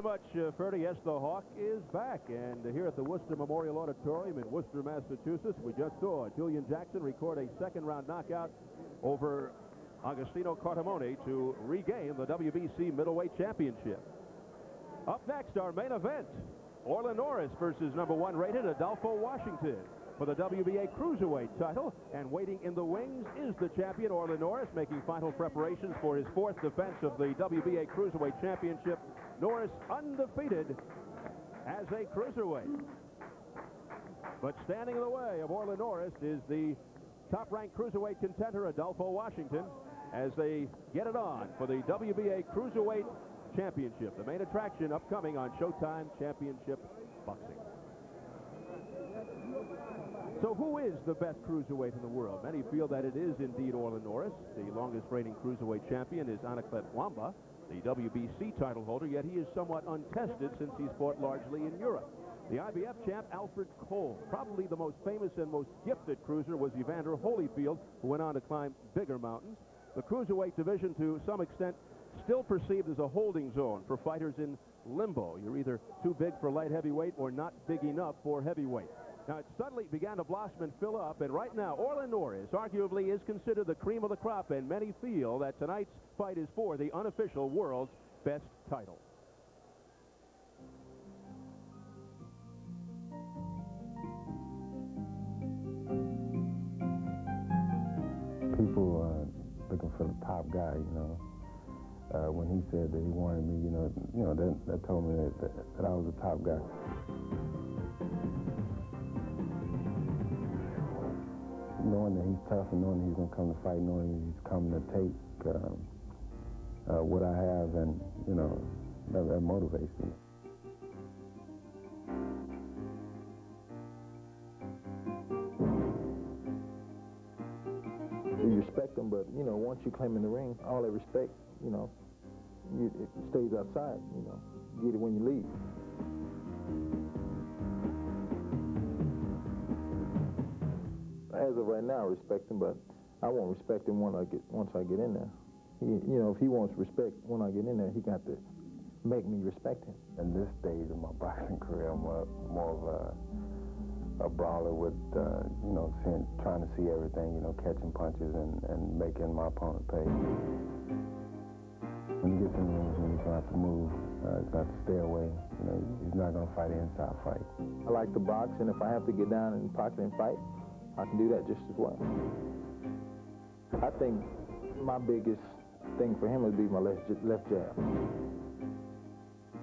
much, Ferdy. Yes, the Hawk is back. And here at the Worcester Memorial Auditorium in Worcester, Massachusetts, we just saw Julian Jackson record a second-round knockout over Agostino Cartamone to regain the WBC middleweight championship. Up next, our main event, ORLIN NORRIS versus #1 rated Adolpho Washington for the WBA Cruiserweight title. And waiting in the wings is the champion, ORLIN NORRIS, making final preparations for his 4th defense of the WBA Cruiserweight Championship. Norris undefeated as a cruiserweight. But standing in the way of ORLIN NORRIS is the top-ranked cruiserweight contender, Adolpho Washington, as they get it on for the WBA Cruiserweight Championship. The main attraction upcoming on Showtime Championship Boxing. So who is the best cruiserweight in the world? Many feel that it is indeed ORLIN NORRIS. The longest reigning cruiserweight champion is Anaclet Wamba, the WBC title holder, yet he is somewhat untested since he's fought largely in Europe. The IBF champ, Alfred Cole. Probably the most famous and most gifted cruiser was Evander Holyfield, who went on to climb bigger mountains. The cruiserweight division, to some extent, still perceived as a holding zone for fighters in limbo. You're either too big for light heavyweight or not big enough for heavyweight. Now, it suddenly began to blossom and fill up, and right now, ORLIN NORRIS arguably is considered the cream of the crop, and many feel that tonight's fight is for the unofficial world's best title. People looking for the top guy, you know. When he said that he wanted me, that told me that I was the top guy. Knowing that he's tough and knowing that he's going to come to fight, knowing he's coming to take what I have, and, that motivates me. You respect them, but, once you claim in the ring, all that respect, it stays outside, You get it when you leave. As of right now, I respect him, but I won't respect him once I get in there. If he wants respect when I get in there, he got to make me respect him. In this stage of my boxing career, I'm more of a brawler with, trying to see everything, catching punches and making my opponent pay. When you get in the ring, he's going to have to move. He's going to have to stay away. He's not going to fight an inside fight. I like to box, and if I have to get down in the pocket and fight, I can do that just as well. I think my biggest thing for him would be my left jab.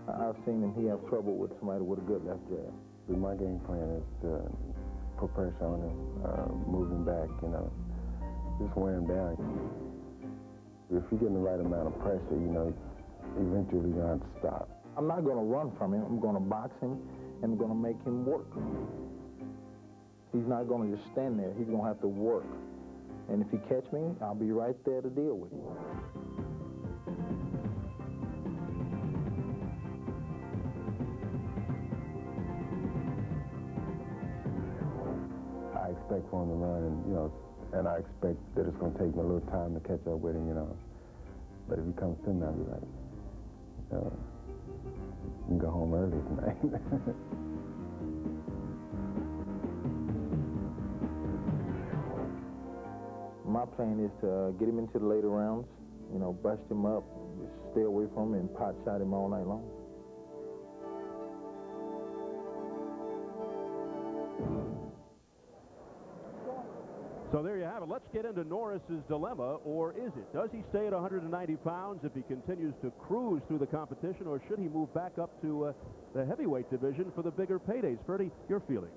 I've seen him, he have trouble with somebody with a good left jab. My game plan is to put pressure on him, move him back, just wear him down. If you get the right amount of pressure, eventually you're going to have to stop. I'm not going to run from him. I'm going to box him, and I'm going to make him work. He's not going to just stand there. He's going to have to work. And if he catch me, I'll be right there to deal with him. I expect for him to run, and I expect that it's going to take me a little time to catch up with him, But if he comes to me, I'll be like, you can go home early tonight. My plan is to get him into the later rounds, bust him up, just stay away from him, and pot shot him all night long. So there you have it. Let's get into Norris's dilemma, or is it? Does he stay at 190 pounds if he continues to cruise through the competition, or should he move back up to the heavyweight division for the bigger paydays? Ferdy, your feelings?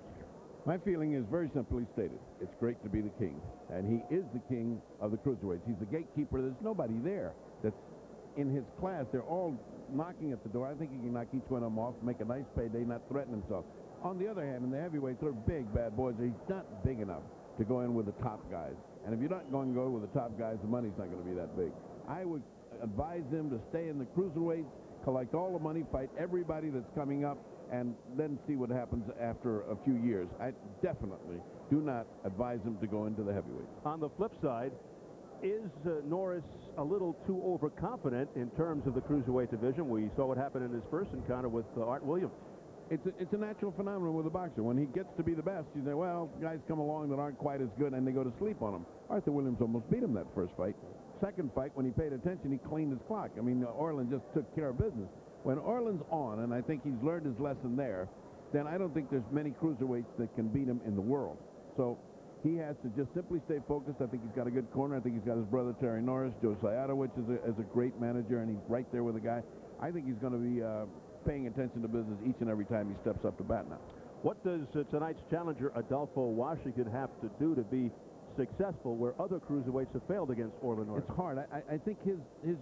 My feeling is very simply stated. It's great to be the king, and he is the king of the cruiserweights. He's the gatekeeper. There's nobody there that's in his class. They're all knocking at the door. I think he can knock each one of them off, make a nice payday, not threaten himself. On the other hand, in the heavyweights, they're big, bad boys. He's not big enough to go in with the top guys. And if you're not going to go with the top guys, the money's not going to be that big. I would advise him to stay in the cruiserweights, collect all the money, fight everybody that's coming up, and then see what happens after a few years. I definitely do not advise him to go into the heavyweights. On the flip side, Is Norris a little too overconfident in terms of the cruiserweight division? We saw what happened in his first encounter with Art Williams. It's a natural phenomenon with a boxer. When he gets to be the best, you say, well, guys come along that aren't quite as good, and they go to sleep on him. Arthur Williams almost beat him that first fight. Second fight, when he paid attention, he cleaned his clock. I mean, Orlin just took care of business. When Orlin's on, and I think he's learned his lesson there, then I don't think there's many cruiserweights that can beat him in the world. So he has to just simply stay focused. I think he's got a good corner. I think he's got his brother Terry Norris. Joe Sayadowicz is a great manager, and he's right there with the guy. I think he's going to be paying attention to business each and every time he steps up to bat now. What does tonight's challenger Adolpho Washington have to do to be successful where other cruiserweights have failed against Orlin Norris? It's hard. I think his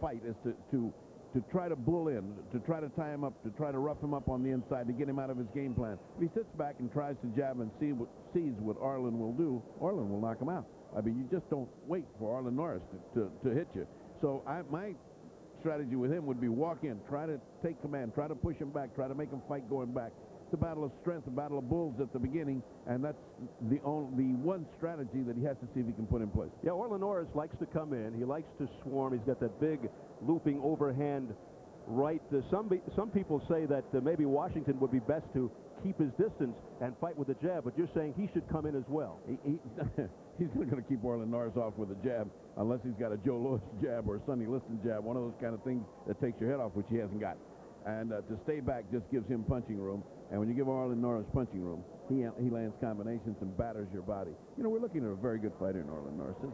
fight is to try to bull in, to try to tie him up, to try to rough him up on the inside, to get him out of his game plan. If he sits back and tries to jab and sees what Orlin will do, Orlin will knock him out. I mean, you just don't wait for Orlin Norris to hit you. So my strategy with him would be walk in, try to take command, try to push him back, try to make him fight going back. It's a battle of strength, a battle of bulls at the beginning, and that's the one strategy that he has to see if he can put in place. Yeah, Orlin Norris likes to come in. He likes to swarm. He's got that big looping overhand right. Some people say that maybe Washington would be best to keep his distance and fight with the jab, but you're saying he should come in as well. He's not going to keep Orlin Norris off with a jab unless he's got a Joe Louis jab or a Sonny Liston jab, one of those kind of things that takes your head off, which he hasn't got. And to stay back just gives him punching room. And when you give Orlin Norris punching room, he lands combinations and batters your body. You know, we're looking at a very good fighter in Orlin Norris. This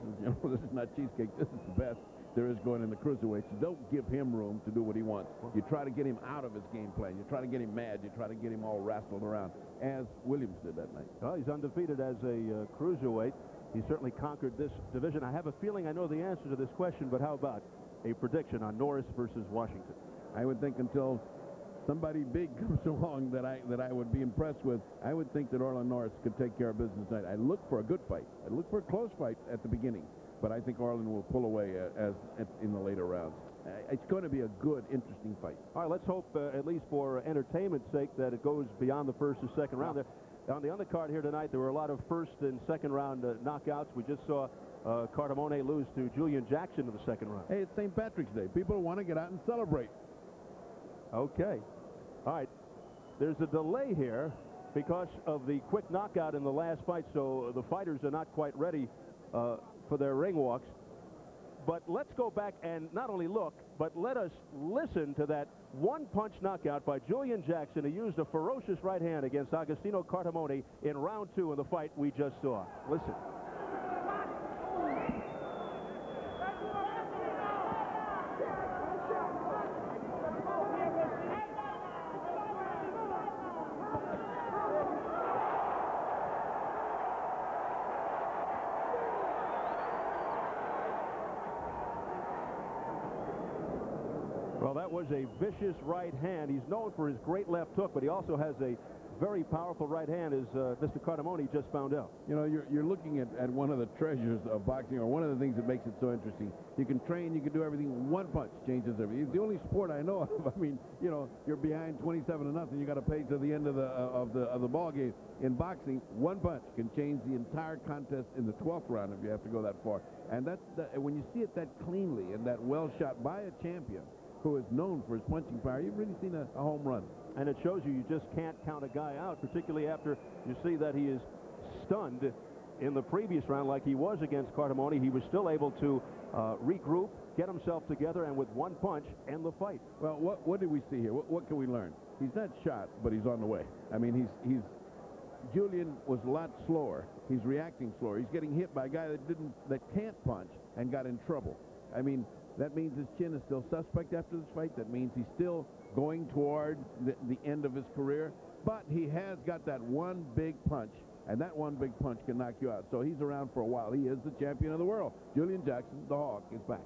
is not cheesecake. This is the best there is going in the cruiserweights. You don't give him room to do what he wants. You try to get him out of his game plan. You try to get him mad. You try to get him all rascaled around, as Williams did that night. Well, he's undefeated as a cruiserweight. He certainly conquered this division. I have a feeling I know the answer to this question, but how about a prediction on Norris versus Washington? I would think until somebody big comes along that I would be impressed with, I would think that Orlin Norris could take care of business tonight. I look for a good fight. I look for a close fight at the beginning, but I think Orlin will pull away in the later rounds. It's going to be a good, interesting fight. All right, let's hope, at least for entertainment's sake, that it goes beyond the first or second round. On the undercard here tonight, there were a lot of first and second round knockouts. We just saw Cartamone lose to Julian Jackson in the second round. Hey, it's St. Patrick's Day. People want to get out and celebrate. Okay. All right. There's a delay here because of the quick knockout in the last fight, so the fighters are not quite ready for their ring walks. But let's go back and not only look, but let us listen to that one-punch knockout by Julian Jackson, who used a ferocious right hand against Agostino Cartamone in round 2 of the fight we just saw. Listen. Well, that was a vicious right hand. He's known for his great left hook, but he also has a very powerful right hand, as Mr. Cartamone just found out. You know, you're looking at one of the treasures of boxing, or one of the things that makes it so interesting. You can train, you can do everything. One punch changes everything. It's the only sport I know of. I mean, you know, you're behind 27-0. You got to pay to the end of the ball game. In boxing, one punch can change the entire contest in the 12th round if you have to go that far. And when you see it that cleanly and that well shot by a champion who is known for his punching power, you've really seen a home run. And it shows you just can't count a guy out, particularly after you see that he is stunned in the previous round like he was against Cartamone. He was still able to regroup, get himself together, and with one punch, end the fight. Well, what did we see here? What can we learn? He's not shot, but he's on the way. I mean, Julian was a lot slower. He's reacting slower. He's getting hit by a guy that can't punch and got in trouble. I mean, that means his chin is still suspect after this fight. That means he's still going toward the end of his career. But he has got that one big punch, and that one big punch can knock you out. So he's around for a while. He is the champion of the world. Julian Jackson, the Hawk, is back.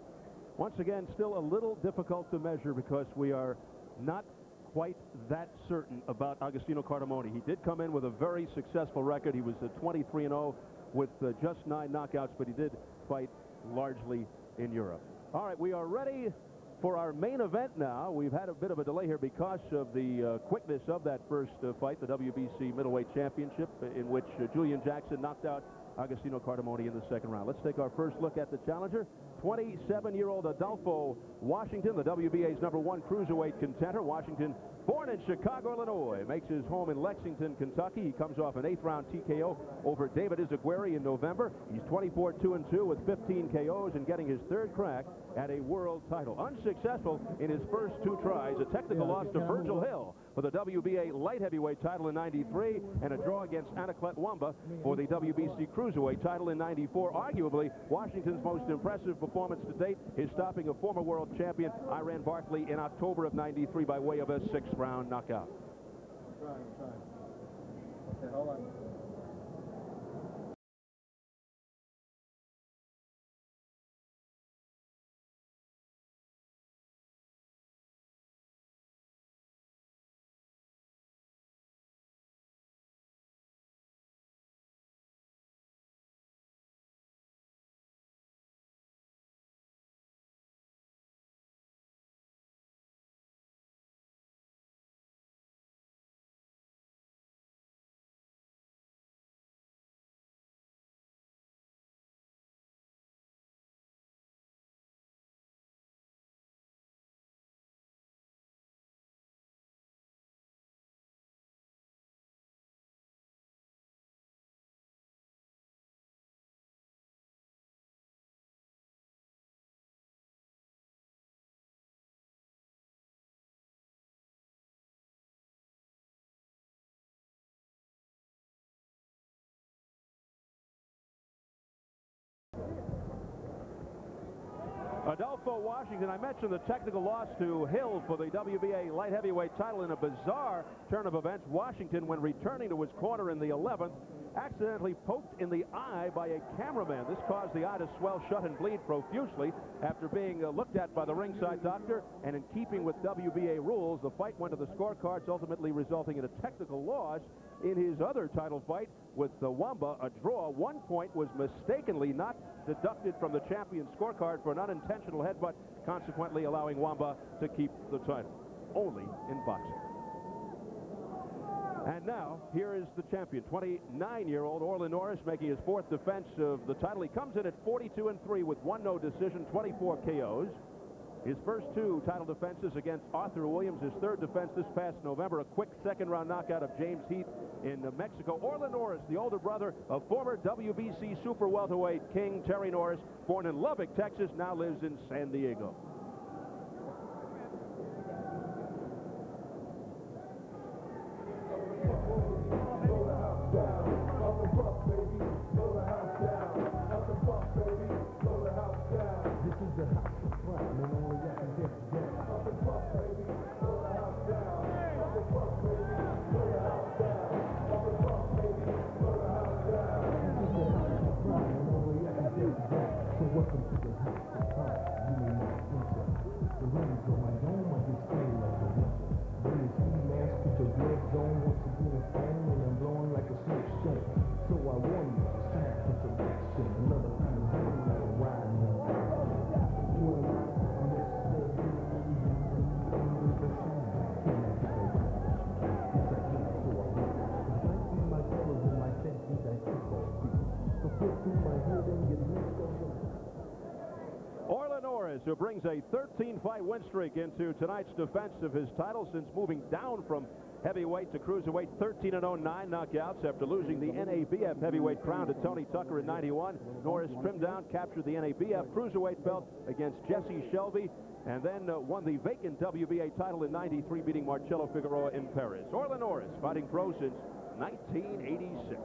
Once again, still a little difficult to measure because we are not quite that certain about Agostino Cartamone. He did come in with a very successful record. He was 23-0 with just 9 knockouts, but he did fight largely in Europe. All right, we are ready for our main event now. We've had a bit of a delay here because of the quickness of that first fight, the WBC Middleweight Championship, in which Julian Jackson knocked out Agostino Cardamone in the second round. Let's take our first look at the challenger. 27-year-old Adolpho Washington, the WBA's #1 cruiserweight contender. Washington, born in Chicago, Illinois, makes his home in Lexington, Kentucky. He comes off an 8th-round TKO over David Izaguirre in November. He's 24-2-2 with 15 KOs and getting his third crack at a world title. Unsuccessful in his first 2 tries. A technical loss to Virgil Hill for the WBA light heavyweight title in '93 and a draw against Anaclet Wamba for the WBC cruiserweight title in '94. Arguably Washington's most impressive performance to date is stopping a former world champion Iran Barkley in October of '93 by way of a 6th-round knockout. Okay, hold on. Adolpho Washington, I mentioned the technical loss to Hill for the WBA light heavyweight title in a bizarre turn of events. Washington, when returning to his corner in the 11th, accidentally poked in the eye by a cameraman. This caused the eye to swell shut and bleed profusely. After being looked at by the ringside doctor, and in keeping with WBA rules, the fight went to the scorecards, ultimately resulting in a technical loss. In his other title fight with Wamba, a draw. 1 point was mistakenly not deducted from the champion's scorecard for an unintentional headbutt, consequently allowing Wamba to keep the title. Only in boxing. And now, here is the champion, 29-year-old Orlin Norris, making his 4th defense of the title. He comes in at 42-3 with 1 no decision, 24 KOs. His first 2 title defenses against Arthur Williams. His 3rd defense this past November, a quick 2nd-round knockout of James Heath in Mexico. Orlin Norris, the older brother of former WBC super welterweight king Terry Norris, born in Lubbock, Texas, now lives in San Diego. Orlin Norris, who brings a 13-fight win streak into tonight's defense of his title since moving down from heavyweight to cruiserweight, 13-0, 9 knockouts after losing the NABF heavyweight crown to Tony Tucker in '91. Norris trimmed down, captured the NABF cruiserweight belt against Jesse Shelby, and then won the vacant WBA title in '93, beating Marcelo Figueroa in Paris. Orlin Norris, fighting pro since 1986.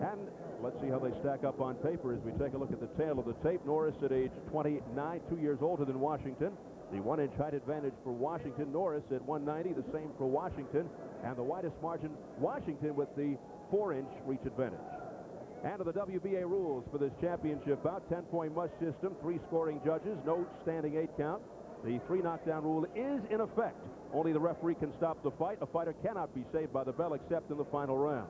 And let's see how they stack up on paper as we take a look at the tail of the tape. Norris at age 29, 2 years older than Washington. The 1-inch height advantage for Washington. Norris at 190, the same for Washington. And the widest margin, Washington with the 4-inch reach advantage. And of the WBA rules for this championship bout, 10-point must system, 3 scoring judges, no standing 8 count. The 3 knockdown rule is in effect. Only the referee can stop the fight. A fighter cannot be saved by the bell except in the final round.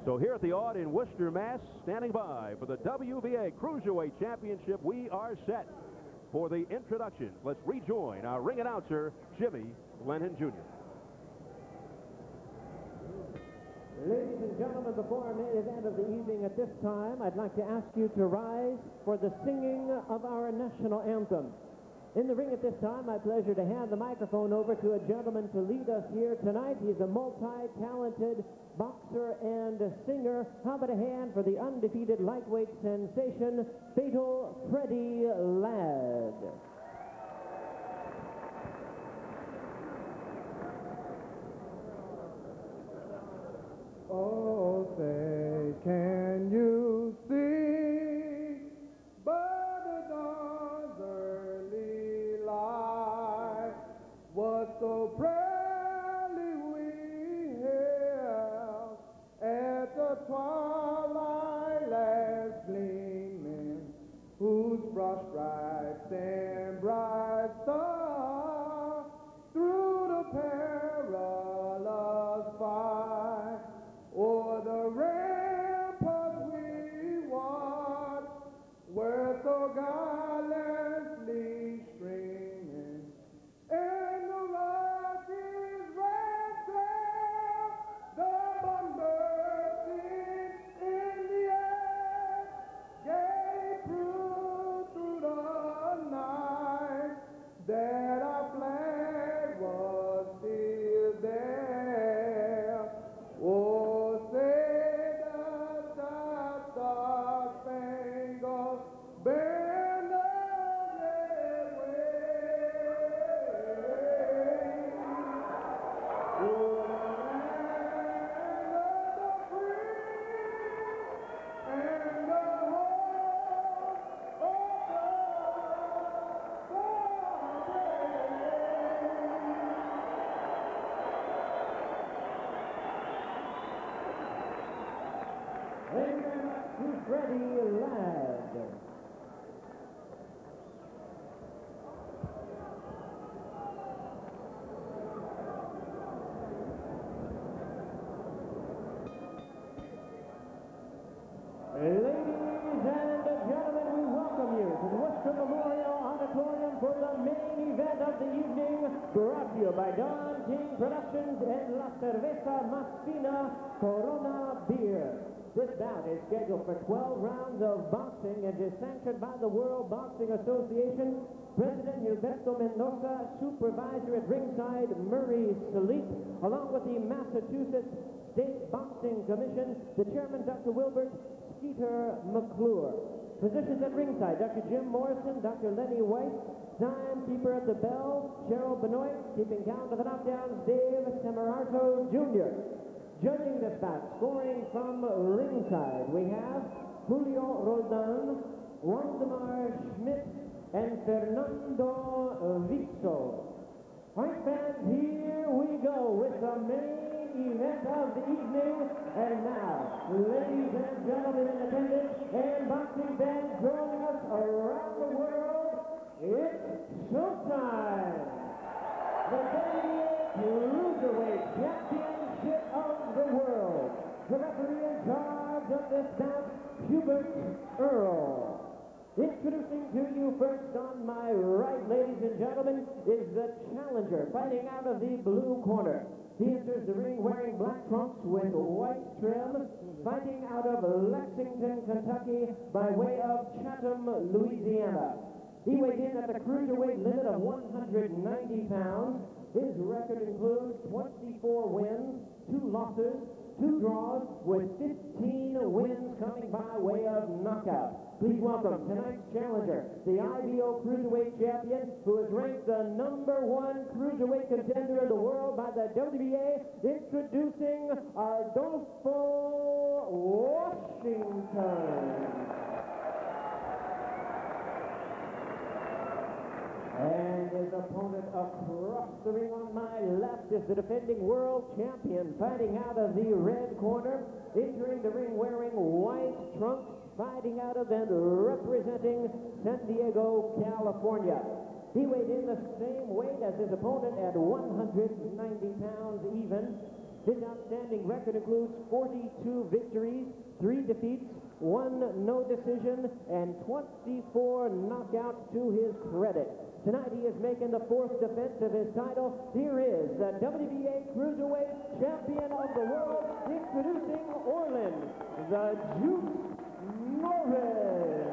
So here at the Odd in Worcester, Mass, standing by for the WBA Cruiserweight Championship, we are set for the introduction. Let's rejoin our ring announcer, Jimmy Lennon Jr. Ladies and gentlemen, before our main event of the evening at this time, I'd like to ask you to rise for the singing of our national anthem. In the ring at this time, my pleasure to hand the microphone over to a gentleman to lead us here tonight. He's a multi-talented boxer and singer. How about a hand for the undefeated lightweight sensation, Fatal Freddie Ladd. Oh, say, can you see by the dawn's early light what so proudly we hailed at the twilight last gleaming, whose broad stripes and bright stars through the perilous fight o'er the ramparts we watched were so gallantly streaming, and the Rockies restless, the bombers in the air gave proof through the night that our flag was still there. Oh, say the star-spangled banner yet waves. Oh, the land of the free and the home of the Thank you very much to Freddie Ladd. Ladies and gentlemen, we welcome you to the Worcester Memorial Auditorium for the main event of the evening, brought to you by Don King Productions and La Cerveza Más Fina Corona Beer. This bout is scheduled for 12 rounds of boxing and is sanctioned by the World Boxing Association. President Gilberto Mendoza, supervisor at ringside Murray Saliq, along with the Massachusetts State Boxing Commission, the chairman Dr. Wilbert Skeeter McClure. Positions at ringside, Dr. Jim Morrison, Dr. Lenny White, timekeeper at the bell, Cheryl Benoit, keeping count of the knockdowns, Dave Semerarto Jr. Judging this bout, scoring from ringside, we have Julio Roldan, Waldemar Schmidt, and Fernando Vizzo. All right, fans, here we go with the main event of the evening. And now, ladies and gentlemen in attendance and boxing fans joining us around the world, it's showtime! The WBA Cruiserweight Championship of the world. The referee in charge of this bout, Hubert Earl. Introducing to you first on my right, ladies and gentlemen, is the challenger fighting out of the blue corner. He enters the ring wearing black trunks with white trim, fighting out of Lexington, Kentucky by way of Chatham, Louisiana. He weighed in at the cruiserweight limit of 190 pounds. His record includes 24 wins, 2 losses, 2 draws, with 15 wins coming by way of knockout. Please welcome tonight's challenger, the IBO Cruiserweight Champion, who is ranked the #1 cruiserweight contender in the world by the WBA, introducing Adolpho Washington. And his opponent across the ring on my left is the defending world champion, fighting out of the red corner, entering the ring wearing white trunks, fighting out of and representing San Diego, California. He weighed in the same weight as his opponent at 190 pounds even. His outstanding record includes 42 victories, 3 defeats, 1 no decision, and 24 knockouts to his credit. Tonight he is making the 4th defense of his title. Here is the WBA Cruiserweight Champion. champion of the world, introducing Orlin, the Juice Norris.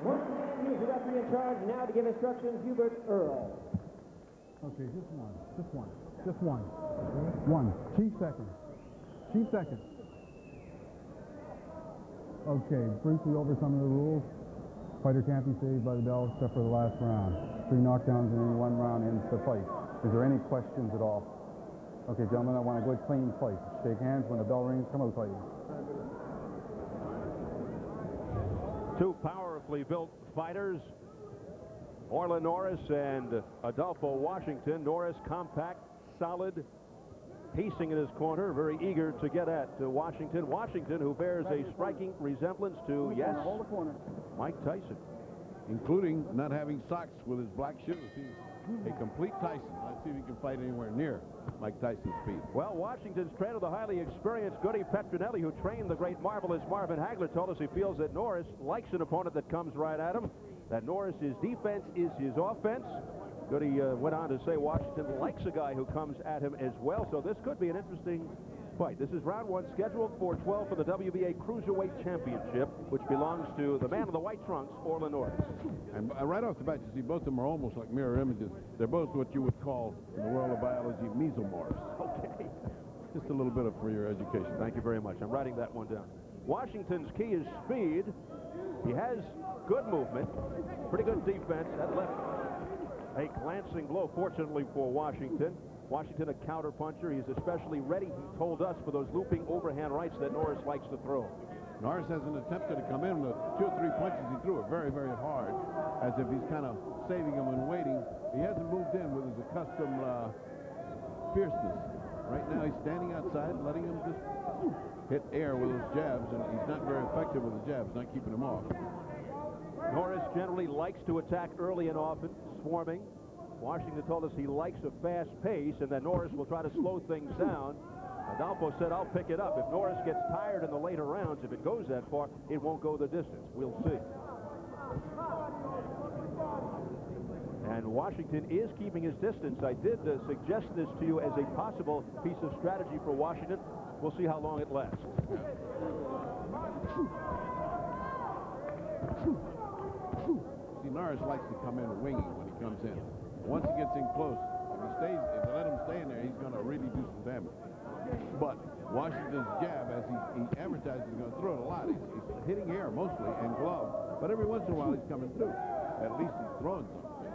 Once again, here's the referee in charge now to give instructions, Hubert Earl. Okay, just one. Just one. Just one. One. Chief second. Chief second. Okay, briefly over some of the rules. Fighter can't be saved by the bell except for the last round. 3 knockdowns in any 1 round ends the fight. Is there any questions at all? Okay, gentlemen, I want a good clean fight. Shake hands when the bell rings. Come out, fighting. Two powerfully built fighters, Orlin Norris and Adolpho Washington. Norris compact, solid, pacing in his corner, very eager to get at Washington. Washington, who bears a striking resemblance to, yes, Mike Tyson. Including not having socks with his black shoes. He's a complete Tyson. Let's see if he can fight anywhere near Mike Tyson's speed. Well, Washington's trainer, the highly experienced Goody Petronelli, who trained the great marvelous Marvin Hagler, told us he feels that Norris likes an opponent that comes right at him, that Norris's defense is his offense. Goody went on to say Washington likes a guy who comes at him as well, so this could be an interesting fight. This is round 1, scheduled for 12 for the WBA Cruiserweight Championship, which belongs to the man in the white trunks, Orlin Norris. And right off the bat, you see both of them are almost like mirror images. They're both what you would call, in the world of biology, mesomorphs. Okay. Just a little bit for your education. Thank you very much. I'm writing that one down. Washington's key is speed. He has good movement, pretty good defense. That left a glancing blow, fortunately for Washington. Washington, a counter-puncher. He's especially ready, he told us, for those looping overhand rights that Norris likes to throw. Norris hasn't attempted to come in with 2 or 3 punches. He threw it very, very hard, as if he's kind of saving them and waiting. He hasn't moved in with his accustomed fierceness. Right now, he's standing outside, letting him just hit air with his jabs, and he's not very effective with the jabs, not keeping him off. Norris generally likes to attack early and often, swarming. Washington told us he likes a fast pace, and then Norris will try to slow things down. Adolpho said, I'll pick it up. If Norris gets tired in the later rounds, if it goes that far, it won't go the distance. We'll see. And Washington is keeping his distance. I did suggest this to you as a possible piece of strategy for Washington. We'll see how long it lasts. See, Norris likes to come in winging when he comes in. Once he gets in close, if they let him stay in there, he's going to really do some damage. But Washington's jab, as he advertises, he's going to throw it a lot. He's hitting air mostly and glove, but every once in a while he's coming through. At least he's throwing something.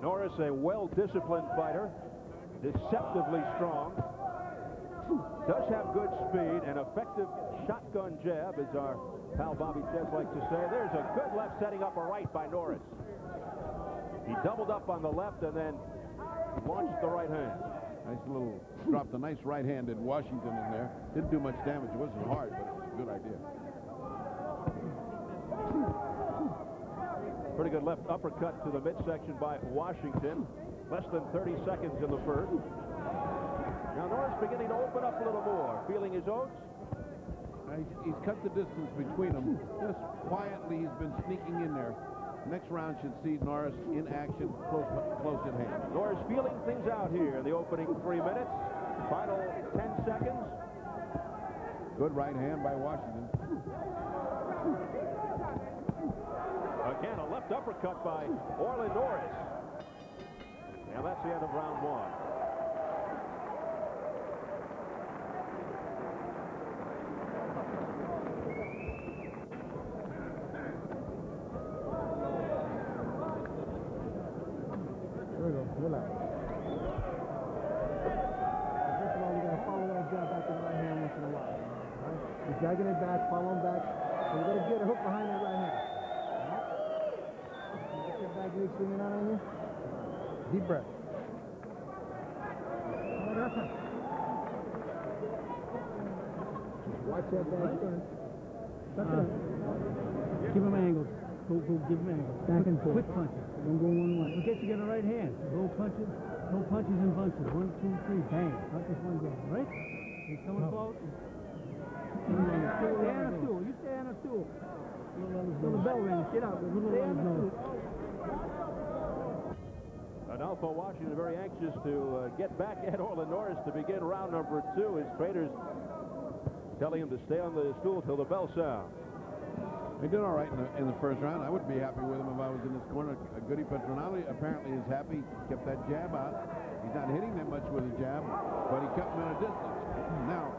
Norris, a well-disciplined fighter, deceptively strong, does have good speed, an effective shotgun jab, as our pal Bobby Chess likes to say. There's a good left setting up a right by Norris. He doubled up on the left and then launched the right hand. Nice little, dropped a nice right hand in Washington in there. Didn't do much damage. It wasn't hard, but it was a good idea. Pretty good left uppercut to the midsection by Washington. Less than 30 seconds in the first. Now Norris beginning to open up a little more, feeling his oats. He's cut the distance between them. Just quietly, he's been sneaking in there. Next round should see Norris in action, close at hand. Norris feeling things out here in the opening 3 minutes. Final 10 seconds. Good right hand by Washington. Again, a left uppercut by Orlin Norris. And that's the end of round 1. Relax. First of all, we're going to follow that jab back to the right hand once in a while. Right? You're dragging it back, follow him back. So you're going to get a hook behind that right hand. Right? Get your back leg swinging out on you. Deep breath. Watch that back turn. Give him angles. Go give him angles. Back and forth. Quick punches. Don't go one way. In case you get a right hand. Go punches. No punches and bunches. 1, 2, 3. Bang. Not just one jab. Right? He's coming close. Stay on a stool. You stay on a stool. Till the bell rings. Get out. Stay on the stool. Adolpho Washington very anxious to get back at Orlin Norris to begin round number 2. His trainers telling him to stay on the stool till the bell sounds. He did all right in the first round. I would be happy with him if I was in this corner. Goody Petronelli apparently is happy. Kept that jab out. He's not hitting that much with the jab, but he kept him at a distance. Now,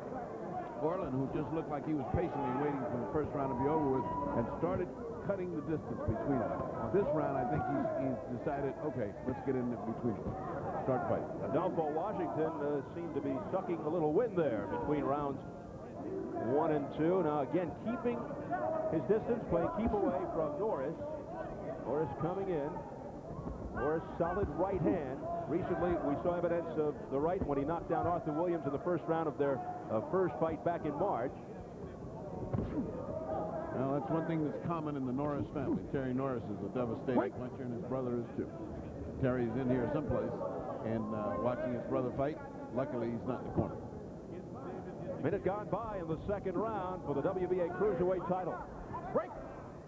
Orlin, who just looked like he was patiently waiting for the first round to be over with, had started cutting the distance between them. This round, I think he's decided, okay, let's get in between them. Start fighting. Adolpho Washington seemed to be sucking a little wind there between rounds 1 and 2. Now again, keeping his distance, playing keep away from Norris. Norris coming in. Norris solid right hand. Recently, we saw evidence of the right when he knocked down Arthur Williams in the first round of their first fight back in March. Well, that's one thing that's common in the Norris family. Terry Norris is a devastating puncher, and his brother is too. Terry's in here someplace and watching his brother fight. Luckily, he's not in the corner. Minute gone by in the second round for the WBA Cruiserweight title. Break!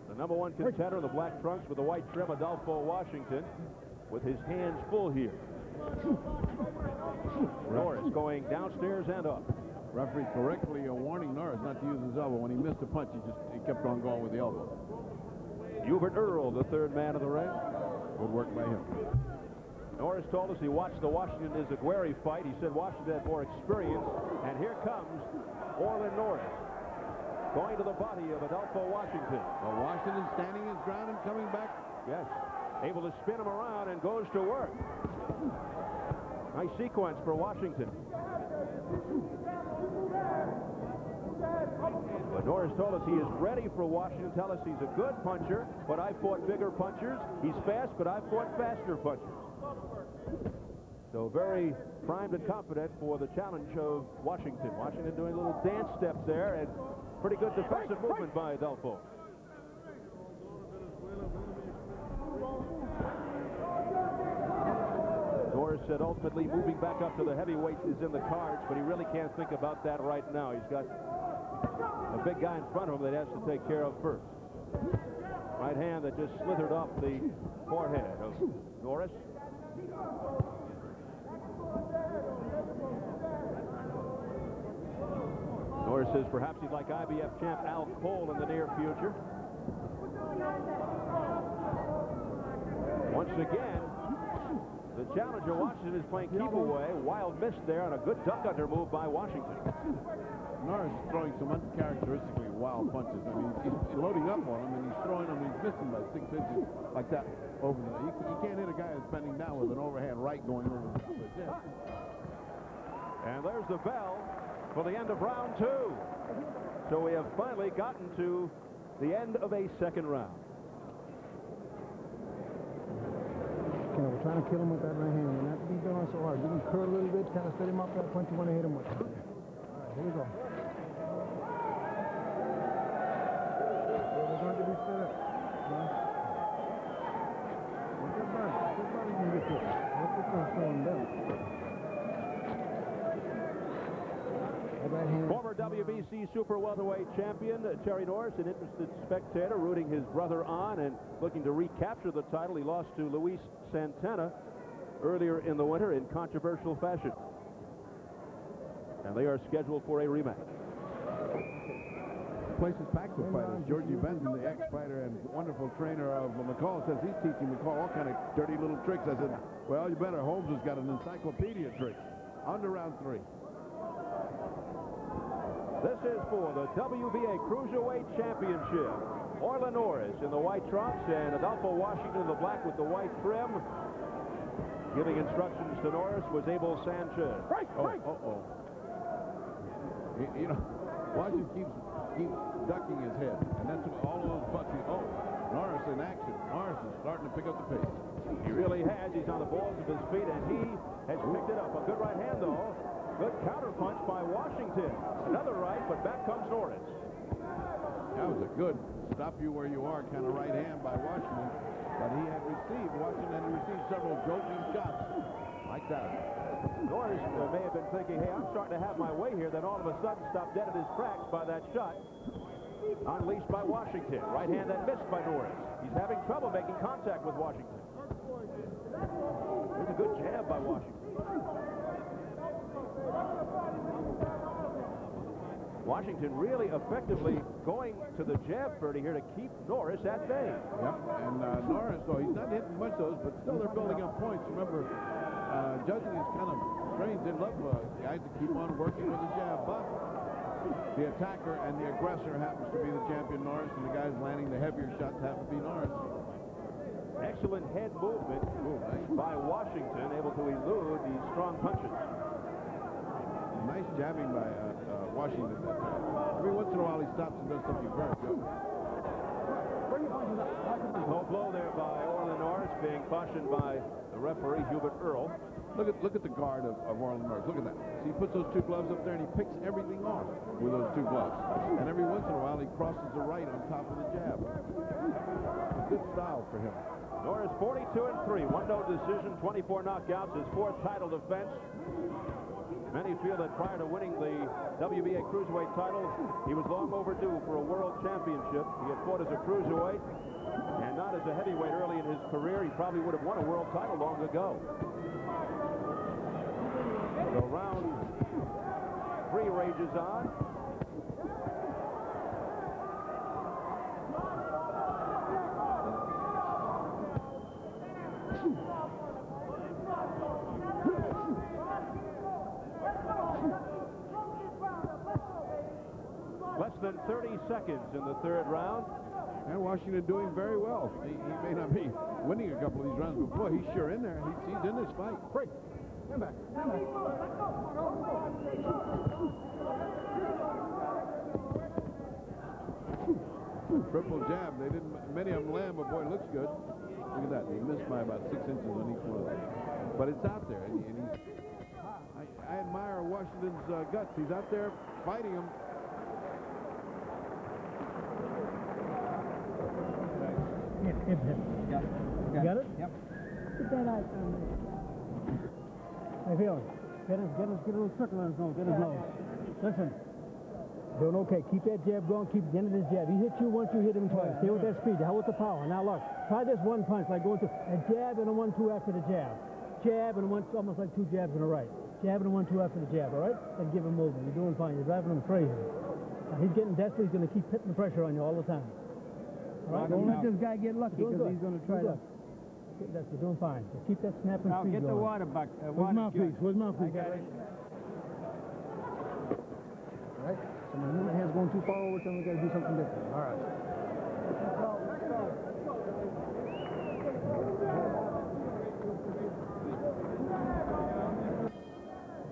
The number 1 contender in the black trunks with the white trim, Adolpho Washington, with his hands full here. Norris going downstairs and up. Referee correctly warning Norris not to use his elbow. When he missed a punch, he kept on going with the elbow. Hubert Earl, the third man of the ring. Good work by him. Norris told us he watched the Washington-Izaguirre fight. He said Washington had more experience. And here comes Orlin Norris going to the body of Adolpho Washington. Well, Washington standing his ground and coming back. Yes. Able to spin him around and goes to work. Nice sequence for Washington. But Norris told us he is ready for Washington. Tell us he's a good puncher, but I fought bigger punchers. He's fast, but I fought faster punchers. So very primed and confident for the challenge of Washington. Washington doing little dance steps there, and pretty good defensive movement by Adolpho. Norris said ultimately moving back up to the heavyweights is in the cards, but he really can't think about that right now. He's got a big guy in front of him that he has to take care of first. Right hand that just slithered off the forehead of Norris. Norris says perhaps he'd like IBF champ Al Cole in the near future. Once again, the challenger Washington is playing keep away. Wild miss there and a good duck under move by Washington. Norris is throwing some uncharacteristically wild punches. I mean, he's loading up on him, and he's throwing them. He's missing by 6 inches like that over the. You can't hit a guy that's bending down with an overhand right going over the top of his head. And there's the bell for the end of round 2. So we have finally gotten to the end of a second round. You know, we're trying to kill him with that right hand. We're not be going so hard. You can curl a little bit, kind of set him up that punch you want to hit him with. All right, here we go. We're going to be set up. Good body can get this. Let's get this going down. Former WBC super welterweight champion Terry Norris, an interested spectator, rooting his brother on and looking to recapture the title. He lost to Luis Santana earlier in the winter in controversial fashion. And they are scheduled for a rematch. The place is packed with fighters. Georgie Benson, the ex-fighter and wonderful trainer of McCall, says he's teaching McCall all kind of dirty little tricks. I said, well, you better. Holmes has got an encyclopedia of tricks. On to round 3. This is for the WBA Cruiserweight Championship. Orlin Norris in the white trunks and Adolpho Washington in the black with the white trim. Giving instructions to Norris was Abel Sanchez. You know, Washington keeps ducking his head, and that's all of those punches. Oh, Norris in action. Norris is starting to pick up the pace. He really has. He's on the balls of his feet, and he has picked it up. A good right hand, though. Good counter punch by Washington. Another right, but back comes Norris. That was a good stop you where you are kind of right hand by Washington. But Washington had received several joking shots like that. Norris may have been thinking, hey, I'm starting to have my way here. Then all of a sudden stopped dead in his tracks by that shot unleashed by Washington. Right hand that missed by Norris. He's having trouble making contact with Washington. good jab by Washington. Washington really effectively going to the jab, Ferdy, here to keep Norris at bay. Yep, and Norris, though, he's not hitting much of those, but still they're building up points. Remember, judging is kind of strange. They love guys to keep on working with the jab, but the attacker and the aggressor happens to be the champion Norris, and the guys landing the heavier shots happen to be Norris. Excellent head movement by Washington, able to elude these strong punches. Nice jabbing by Washington. Every once in a while he stops and does something very good. Low blow there by Orlin Norris, being cautioned by the referee Hubert Earl. Look at the guard of Orlin Norris. Look at that. See, he puts those two gloves up there and he picks everything off with those two gloves. And every once in a while he crosses the right on top of the jab. A good style for him. Norris 42-3, 1-0 decision, 24 knockouts, his fourth title defense. Many feel that prior to winning the WBA Cruiserweight title, he was long overdue for a world championship. He had fought as a cruiserweight and not as a heavyweight early in his career. He probably would have won a world title long ago. So round 3 rages on. Less than 30 seconds in the third round. And Washington doing very well. He may not be winning a couple of these rounds, but boy, he's sure in there. He's in this fight. Break. Stand back. Stand back. Triple jab. They didn't. Many of them land, but boy, it looks good. Look at that. He missed by about 6 inches on each one of them. But it's out there, and he's. I admire Washington's guts. He's out there fighting him. Hip. Yep. You got it? Yep. Put that ice on there. Hey, Phil, get a little circle on his nose. Get his nose. Listen. Doing okay. Keep that jab going. Keep the end of this jab. He hit you once, you hit him twice. Stay with that speed. How with the power? Now look. Try this one punch like going to a jab and a 1-2 after the jab. Jab and a 1, almost like 2 jabs in a right. Jab and a 1-2 after the jab, all right? And give him movement. You're doing fine. You're driving him crazy. Now, he's getting desperate. He's going to keep hitting the pressure on you all the time. All right, don't let this guy get lucky because he's going to try to. You're doing fine. So keep that snap and Now speed get the going. water bucket. Where's mouthpiece? Where's mouthpiece? I got it. All right. So my movement hand's going too far over, so we got to do something different. All right.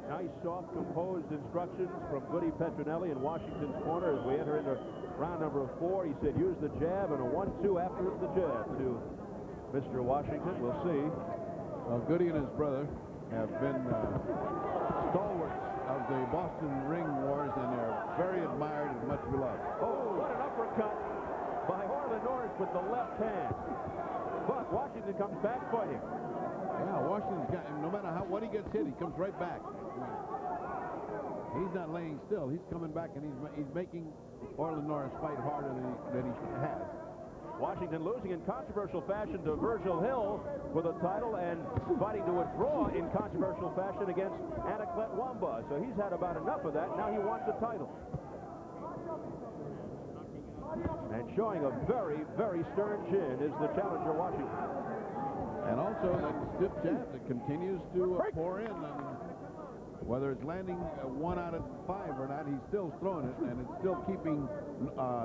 Nice, soft, composed instructions from Goody Petronelli in Washington's corner as we enter into round number 4. He said use the jab and a 1-2 after the jab to Mr. Washington. We'll see. Well, Goody and his brother have been stalwarts of the Boston ring wars, and they're very admired and much beloved. Oh, what an uppercut by Orlin Norris with the left hand. But Washington comes back fighting. Yeah, Washington's got him. No matter what he gets hit, he comes right back. He's not laying still. He's coming back, and he's making Orlin Norris fight harder than he has. Washington losing in controversial fashion to Virgil Hill for the title and fighting to withdraw in controversial fashion against Anaclet Wamba. So he's had about enough of that. Now he wants a title. And showing a very, very stern chin is the challenger Washington. And also that stiff jab that continues to pour in. And whether it's landing 1 out of 5 or not, he's still throwing it, and it's still keeping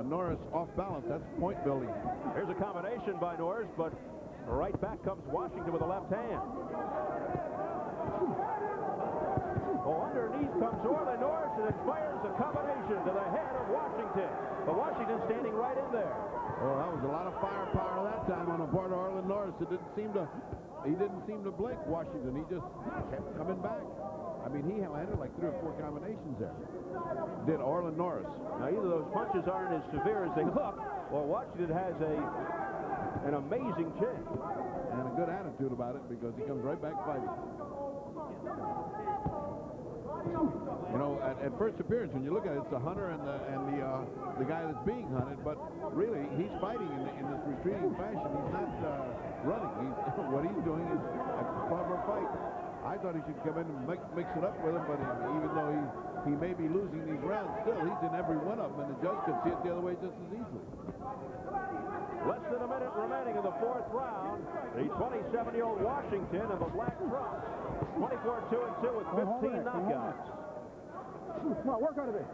Norris off balance. That's point building. Here's a combination by Norris, but right back comes Washington with the left hand. Oh, underneath comes Orlin Norris, and it fires a combination to the head of Washington. But Washington standing right in there. Well, that was a lot of firepower that time on the part of Orlin Norris. He didn't seem to blink, Washington. He just kept coming back. I mean, he landed like 3 or 4 combinations there. Did Orlin Norris. Now, either those punches aren't as severe as they look, or Washington has an amazing chin. And a good attitude about it because he comes right back fighting. You know, at first appearance, when you look at it, it's the hunter and the guy that's being hunted. But really, he's fighting in this retreating fashion. He's not running. What he's doing is a clever fight. I thought he should come in and mix it up with him, but even though he may be losing these rounds, still he's in every one of them, and the judge can see it the other way just as easily. Less than a minute remaining in the fourth round. The 27-year-old Washington and the black trump, 24-2-2 with 15 knockouts. Come on, work out of it.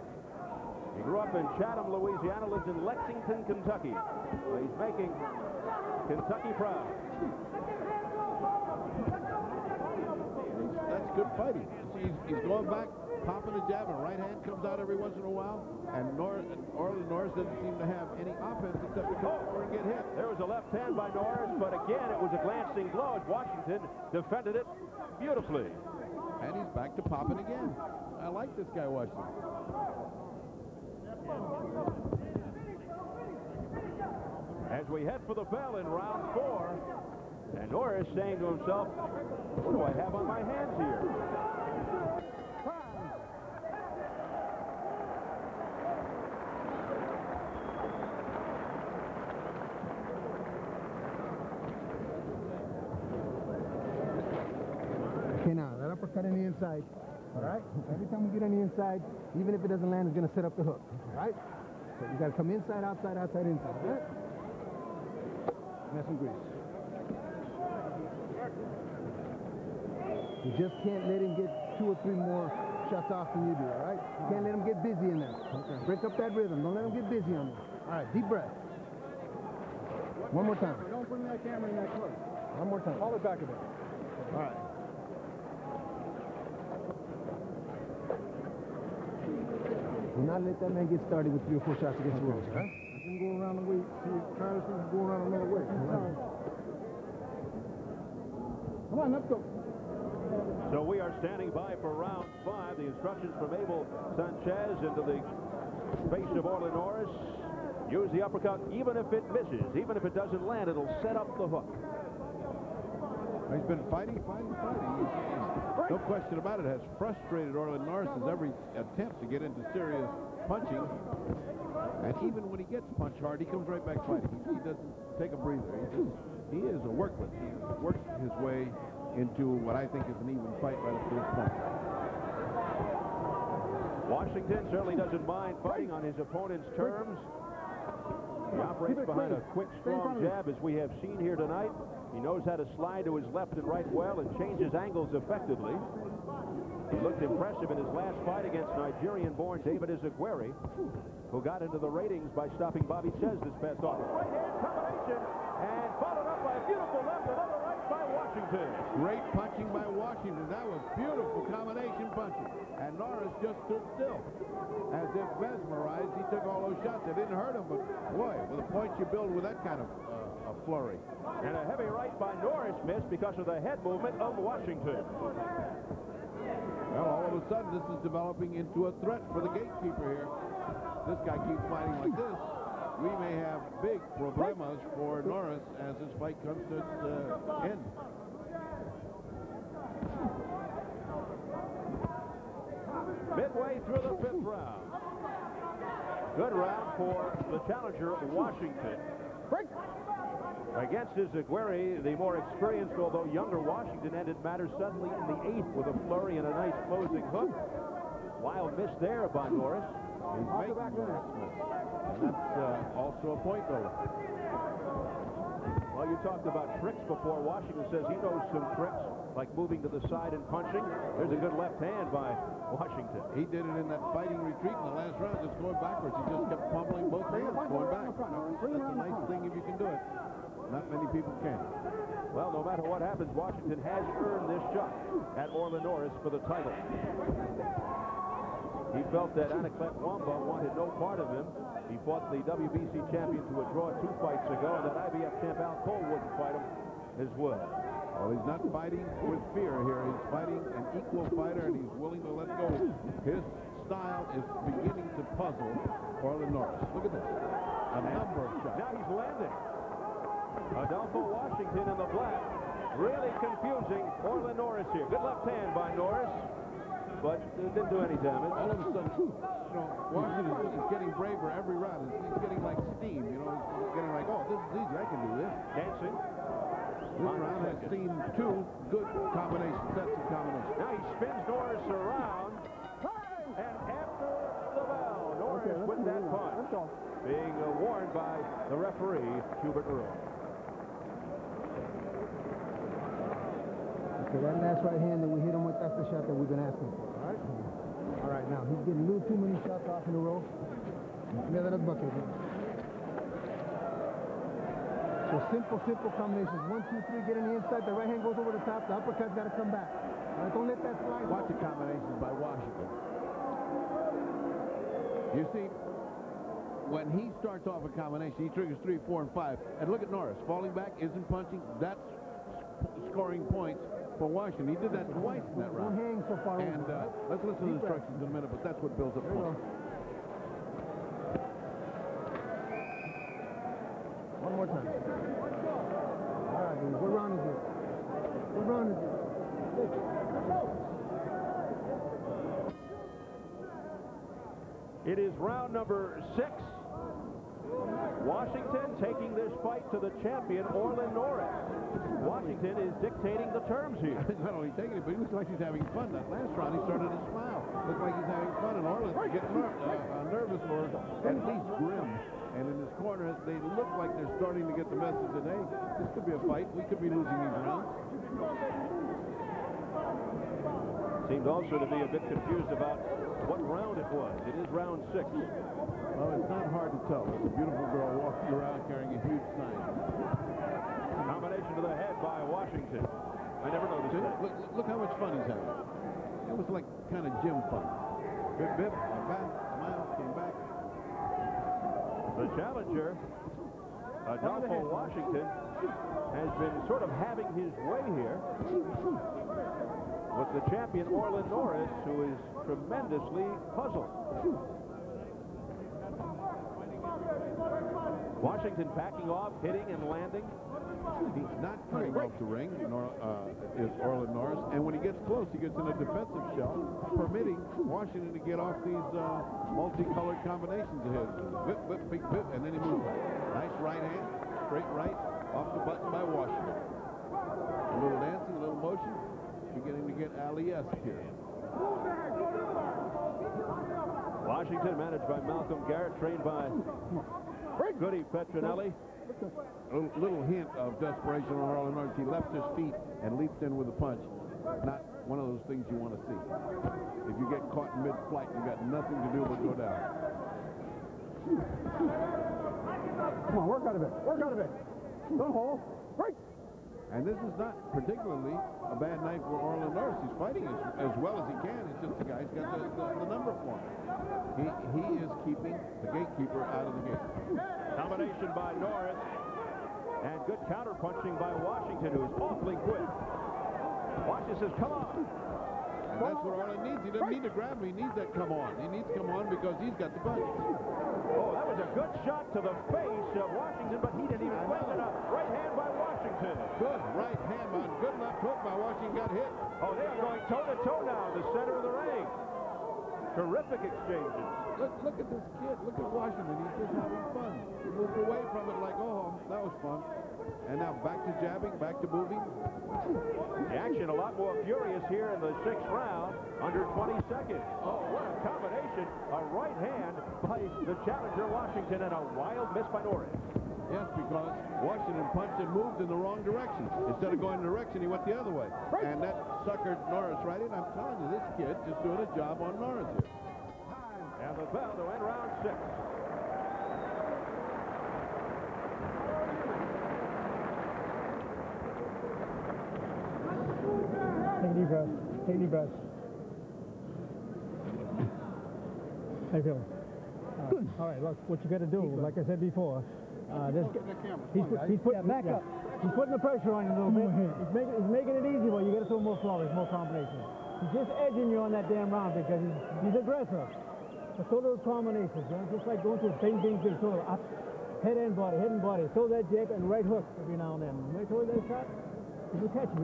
He grew up in Chatham, Louisiana, lives in Lexington, Kentucky. He's making Kentucky proud. That's good fighting. He's going back, popping a jab, and right hand comes out every once in a while. And Orlin Norris doesn't seem to have any offense except to come over and get hit. There was a left hand by Norris, but again, it was a glancing blow as Washington defended it beautifully. And he's back to popping again. I like this guy, Washington. As we head for the bell in round 4, and Norris saying to himself, what do I have on my hands here? Okay, now, that uppercut in the inside, all right? Every time we get on the inside, even if it doesn't land, it's going to set up the hook, all right? So you got to come inside, outside, outside, inside, all right? Mess and grease. You just can't let him get 2 or 3 more shots off than you do, all right? You can't let him get busy in there. Okay. Break up that rhythm. Don't let him get busy on you. All right, deep breath. One more time. Don't bring that camera in that close. One more time. Hold it back a bit. All right. Do not let that man get started with 3 or 4 shots against the ropes, huh? Let him go around the way. Try to see him go around another way. Come on, let's go. So we are standing by for round 5. The instructions from Abel Sanchez into the face of Orlin Norris. Use the uppercut even if it misses. Even if it doesn't land, it'll set up the hook. He's been fighting. No question about it, has frustrated Orlin Norris' every attempt to get into serious punching. And even when he gets punched hard, he comes right back fighting. He doesn't take a breather. He is a workless. He's worked his way into what I think is an even fight right up to this point. Washington certainly doesn't mind fighting on his opponent's terms. He operates behind a quick, strong jab, as we have seen here tonight. He knows how to slide to his left and right well and changes angles effectively. He looked impressive in his last fight against Nigerian-born David Izaguirre, who got into the ratings by stopping Bobby Chez this past August. Right hand combination, and followed up by a beautiful left, another right by Washington. Great punching by Washington. That was beautiful combination punching. And Norris just stood still. As if mesmerized, he took all those shots. It didn't hurt him, but boy, with the points you build with that kind of a flurry. And a heavy right by Norris missed because of the head movement of Washington. Well, all of a sudden, this is developing into a threat for the gatekeeper here. This guy keeps fighting like this. We may have big problemas for Norris as this fight comes to its end. Midway through the 5th round. Good round for the challenger, Washington. Against Izaguirre, the more experienced, although younger Washington ended matters suddenly in the 8th with a flurry and a nice closing hook. Wild miss there by Norris. He's making Norris miss. And that's also a point, though. Well, you talked about tricks before. Washington says he knows some tricks, like moving to the side and punching. There's a good left hand by Washington. He did it in that fighting retreat in the last round, just going backwards. He just kept pummeling both hands, going back. That's a nice thing if you can do it. Not many people can. Well, no matter what happens, Washington has earned this shot at Orlin Norris for the title. He felt that Anaclet Wamba wanted no part of him. He fought the WBC champion to a draw 2 fights ago, and that IBF champ Al Cole wouldn't fight him as well. Well, he's not fighting with fear here. He's fighting an equal fighter, and he's willing to let go. His style is beginning to puzzle Orlin Norris. Look at this. A number of shots. Now he's landing. Adolpho Washington in the black. Really confusing Orlin Norris here. Good left hand by Norris. but didn't do any damage. All of a sudden, you know, Washington is getting braver every round. He's getting like steam, you know. He's getting like, oh, this is easy. I can do this. Dancing. This round has seen 2 good sets of combinations. Now he spins Norris around. And after the bell, Norris with that punch. Being warned by the referee, Hubert Earl. Okay, that last right hand that we hit him with, that's the shot that we've been asking for, all right? All right, now, he's getting a little too many shots off in a row. Mira de las bucket. So simple combinations. 1, 2, 3, get in the inside. The right hand goes over the top. The uppercut's got to come back. All right, don't let that slide. Watch the combinations by Washington. You see, when he starts off a combination, he triggers 3, 4, and 5. And look at Norris. Falling back, isn't punching. That's scoring points for Washington. He did that twice in that round. Don't hang so far and let's listen to the instructions in a minute, but that's what builds up points. One more time. All right, dude. What round is this? What round is this? It is round number 6. Washington taking this fight to the champion, Orlin Norris. Washington is dictating the terms here. Not only taking it, but he looks like he's having fun. That last round, he started to smile. Looked like he's having fun, and Orlin's getting nervous or at least grim. And in his corner, they look like they're starting to get the message that, hey, this could be a fight. We could be losing these rounds. Seemed also to be a bit confused about what round it was. It is round 6. Well, it's not hard to tell. It's a beautiful girl walking around carrying a huge sign. Combination to the head by Washington. I never noticed that. Look how much fun he's having. It was like kind of gym fun. Bip, bip, back, smile, came back. The challenger, Adolpho Washington, has been sort of having his way here with the champion, Orlin Norris, who is tremendously puzzled. Washington backing off, hitting and landing. He's not cutting off the ring, nor is Orlin Norris. And when he gets close, he gets in a defensive shell, permitting Washington to get off these multicolored combinations of his. Whip, whip, big whip, and then he moves. Nice right hand, straight right, off the button by Washington. A little dancing, a little motion, beginning to get Ali-esque here. Washington managed by Malcolm Garrett, trained by Goody Petronelli. A little hint of desperation on Orlin Norris. He left his feet and leaped in with a punch. Not one of those things you want to see. If you get caught in mid-flight, you've got nothing to do but go down. Come on, work out of it. Work out of it. Don't hold. Break. And this is not particularly a bad night for Orlin Norris. He's fighting as well as he can. It's just the guy's got the number for him. He is keeping the gatekeeper out of the game. Combination by Norris. And good counter-punching by Washington, who's awfully quick. Washington says, come on. And that's what Orlin needs. He doesn't need to grab him. He needs that come on. He needs come on because he's got the punch. Oh, that was a good shot to the face of Washington, but he didn't even flinch enough. Right hand by Washington. Good right hand on good left hook by Washington. Got hit. Oh, they are going toe-to-toe now in the center of the ring. Terrific exchanges. Look at this kid. Look at Washington. He's just having fun. He moved away from it like, oh, that was fun. And now back to jabbing, back to moving. The action a lot more furious here in the 6th round, under 20 seconds. Oh, what a combination. A right hand by the challenger, Washington, and a wild miss by Norris. Yes, because Washington punched and moved in the wrong direction. Instead of going in the direction, he went the other way. And that suckered Norris right in. I'm telling you, this kid just doing a job on Norris here. And the bell to end round 6. Take a deep breath. Take a deep breath. How you feeling? Good. All right, look, what you got to do, like I said before, he's putting back up. He's putting the pressure on you a little bit. He's making it easy, but you got to throw more flurries, more combinations. He's just edging you on that damn round because he's aggressive. So throw those combinations, you know, just like going to a bing, bing, bing, throw up, head and body, throw that jab and right hook every now and then. When I throw that shot, you will catch me.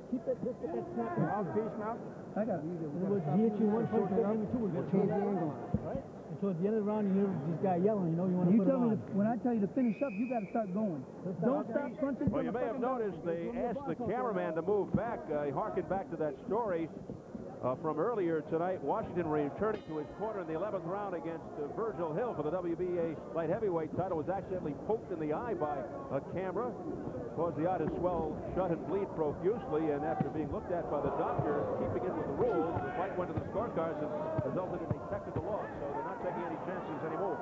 Keep that, just get that snap. Mouthpiece, mouth. I got it. In other words, he hits you one punch, then hit me two again. Change the angle on it. Right? And so at the end of the round, you hear this guy yelling, you know, you want to put him on. When I tell you to finish up, you got to start going. Don't stop punching. Well, you may have noticed they asked the cameraman to move back. He harkened back to that story from earlier tonight. Washington returning to his corner in the 11th round against Virgil Hill for the WBA light heavyweight title. Was accidentally poked in the eye by a camera. Caused the eye to swell shut and bleed profusely, and after being looked at by the doctor, keeping in with the rules, the fight went to the scorecards and resulted in a technical loss, so they're not taking any chances anymore.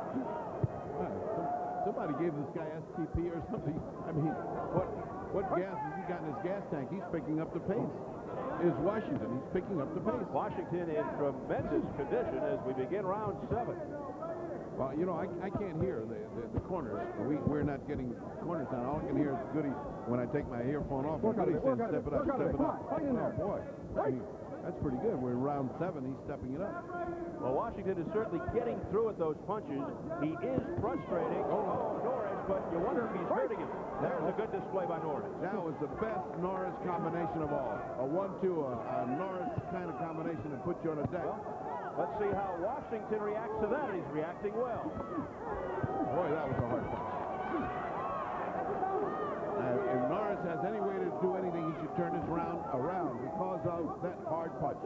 Somebody gave this guy STP or something. I mean, what gas has he got in his gas tank? He's picking up the pace. Is Washington. He's picking up the pace. Washington in tremendous condition as we begin round 7. Well, you know, I can't hear the corners. We're not getting corners down. All I can hear is Goody when I take my earphone off. Goody says, step it up, step it up. Oh, boy. I mean, that's pretty good. We're in round 7. He's stepping it up. Well, Washington is certainly getting through at those punches. He is frustrating Norris, but you wonder if he's hurting him. There's a good display by Norris. That was the best Norris combination of all. A 1-2, a Norris kind of combination that puts you on a deck. Well, let's see how Washington reacts to that. He's reacting well. Boy, that was a hard punch. If Norris has any way to do anything, he should turn his round around because of that hard punch.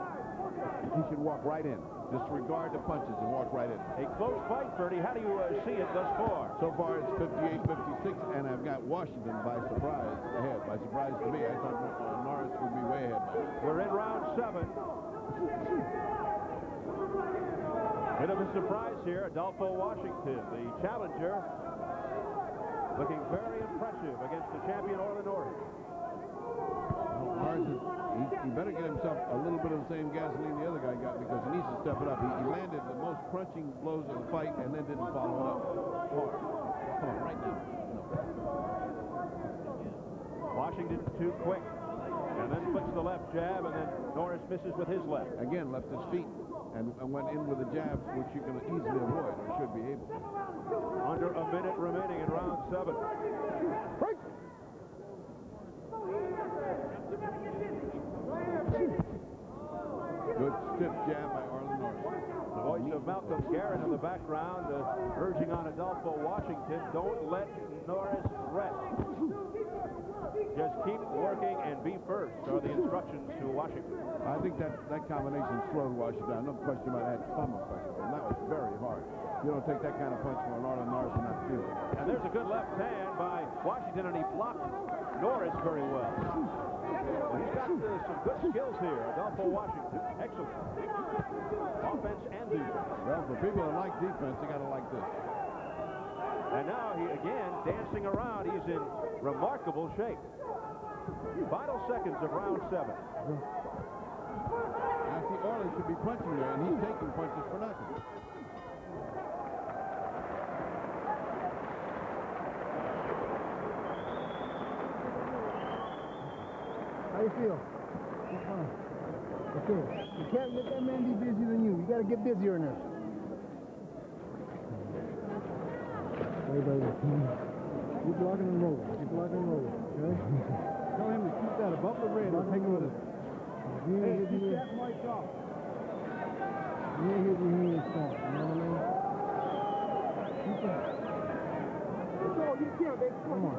He should walk right in. Disregard the punches and walk right in. A close fight, Bertie. How do you see it thus far? So far, it's 58-56, and I've got Washington by surprise ahead. By surprise to me, I thought Norris would be way ahead. We're in round 7. Bit of a surprise here, Adolpho Washington, the challenger, looking very impressive against the champion ORLIN NORRIS. Well, Norris he better get himself a little bit of the same gasoline the other guy got because he needs to step it up. He landed the most crunching blows of the fight and then didn't follow it up hard. Come on, right now. No. Washington too quick. And then flicks the left jab, and then Norris misses with his left. Again, left his feet and went in with a jab, which you can easily avoid, or should be able to. Under a minute remaining in round 7. Break! Good stiff jab by ORLIN NORRIS. The voice of Malcolm Garrett in the background, urging on Adolpho Washington, don't let Norris rest. Just keep working and be first, are the instructions to Washington. I think that combination slowed Washington. No question about that some effect, and that was very hard. You don't take that kind of punch from an ORLIN NORRIS and not feel it. And there's a good left hand by Washington, and he blocked Norris very well. He's got some good skills here, Adolpho Washington. Excellent. Offense and defense. Well, for people that like defense, you got to like this. And now he, again, dancing around. He's in remarkable shape. Final seconds of round 7. I see ORLIN should be punching there, and he's taking punches for nothing. How you feel? Okay. You can't let that man be busier than you. You got to get busier in there. Hey, baby. Keep locking and rolling. Keep locking and rolling. Okay? Tell him to keep that above the red and take it with us. Hey, keep that mic off. You ain't hit your hand strong. You know what I mean? Keep that. Come on.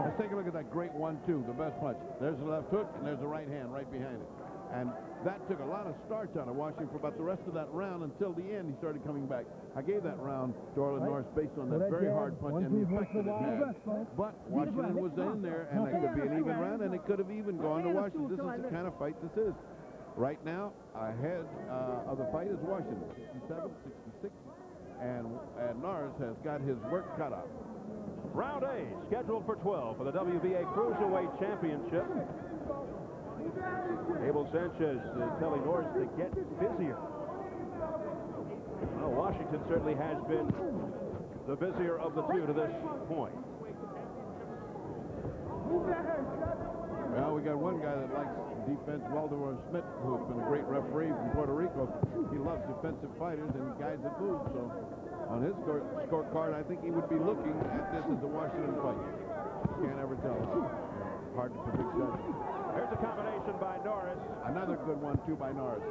Let's take a look at that great 1-2, the best punch. There's the left hook, and there's the right hand right behind it. And that took a lot of starch out of Washington for about the rest of that round until the end. He started coming back. I gave that round to ORLIN NORRIS based on that very hard punch and the effect that it had. But Washington was in there, and that could be an even round, and it could have even gone to Washington. This is the kind of fight this is. Right now, ahead of the fight is Washington, 67-66, and Norris has got his work cut out. Round A, scheduled for 12 for the WBA Cruiserweight Championship. Abel Sanchez telling Norris to get busier. Well, Washington certainly has been the busier of the two to this point. Well, we got one guy that likes defense, Waldemar Schmidt, who's been a great referee from Puerto Rico. He loves defensive fighters and guys that move, so on his scorecard, I think he would be looking at this as a Washington fight. Can't ever tell. Hard to predict judges. Here's a combination by Norris. Another good one, too, by Norris.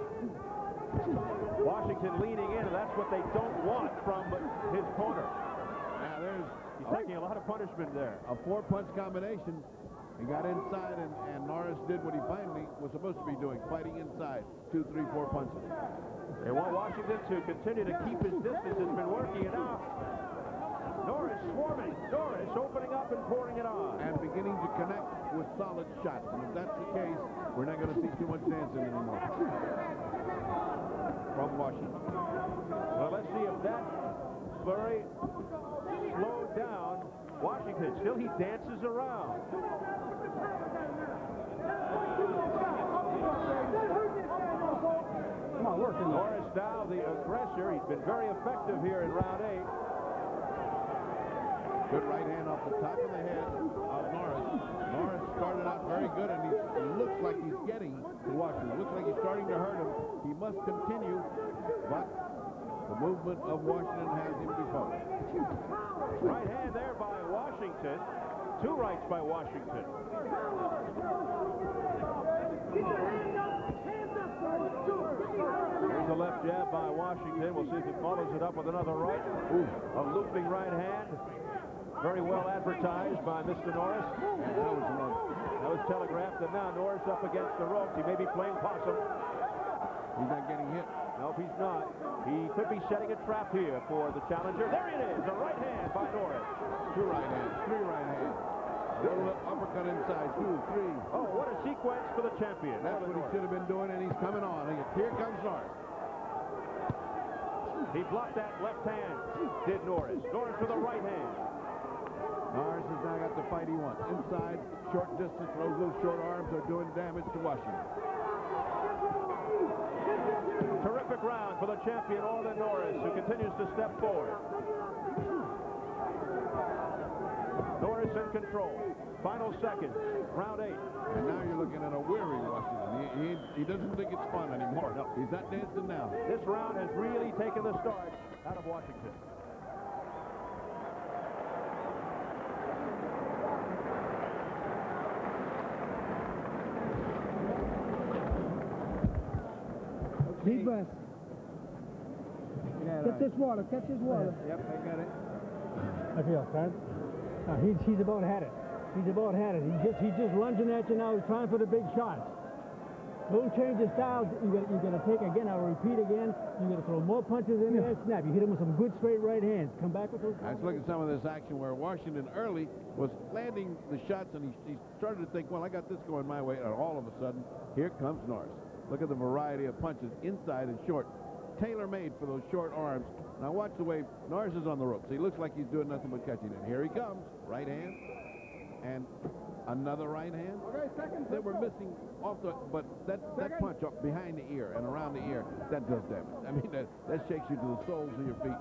Washington leaning in, and that's what they don't want from his corner. Now, He's taking a lot of punishment there. A 4-punch combination. He got inside, and Norris did what he finally was supposed to be doing, fighting inside. 2, 3, 4 punches. They want Washington to continue to keep his distance. It's been working it out. Norris swarming. Norris opening up and pouring it on. And beginning to connect with solid shots. And if that's the case, we're not going to see too much dancing anymore from Washington. Well, let's see if that flurry slowed down Washington. Still, he dances around. Come on, work. Norris now the aggressor. He's been very effective here in round 8. Good right hand off the top of the head of Norris. Norris started out very good, and he looks like he's getting to Washington. Looks like he's starting to hurt him. He must continue, but the movement of Washington has him deposed. Right hand there by Washington. 2 rights by Washington. Here's a left jab by Washington. We'll see if he follows it up with another right. Ooh, a looping right hand. Very well advertised by Mr. Norris. That was telegraphed, and now Norris up against the ropes. He may be playing possum. He's not getting hit. No, he's not. He could be setting a trap here for the challenger. There it is, a right hand by Norris. 2 right hands, 3 right hands. Little uppercut inside, 2, 3. Oh, what a sequence for the champion. That's what he should have been doing, and he's coming on. Here comes Norris. He blocked that left hand, did Norris. Norris with a right hand. Norris has now got the fight he wants. Inside, short distance, those little short arms are doing damage to Washington. Terrific round for the champion, ORLIN Norris, who continues to step forward. Norris in control. Final seconds, round 8. And now you're looking at a weary Washington. He doesn't think it's fun anymore. No. He's not dancing now. This round has really taken the start out of Washington. Deep breath. Catch this water. Catch this water. Yep, I got it. I feel, Fred. He's about had it. He's about had it. He's just lunging at you now. He's trying for the big shots. Don't change your style. You're gonna take again. I'll repeat again. You're gonna throw more punches in there. Snap. You hit him with some good straight right hands. Come back with those. Let's look at some of this action where Washington early was landing the shots, and he started to think, well, I got this going my way, and all of a sudden, here comes Norris. Look at the variety of punches, inside and short. Tailor-made for those short arms. Now watch the way Norris is on the ropes. He looks like he's doing nothing but catching it. Here he comes. Right hand. And another right hand. Okay, second. They were missing also, but that punch up behind the ear and around the ear, that does damage. I mean, that shakes you to the soles of your feet.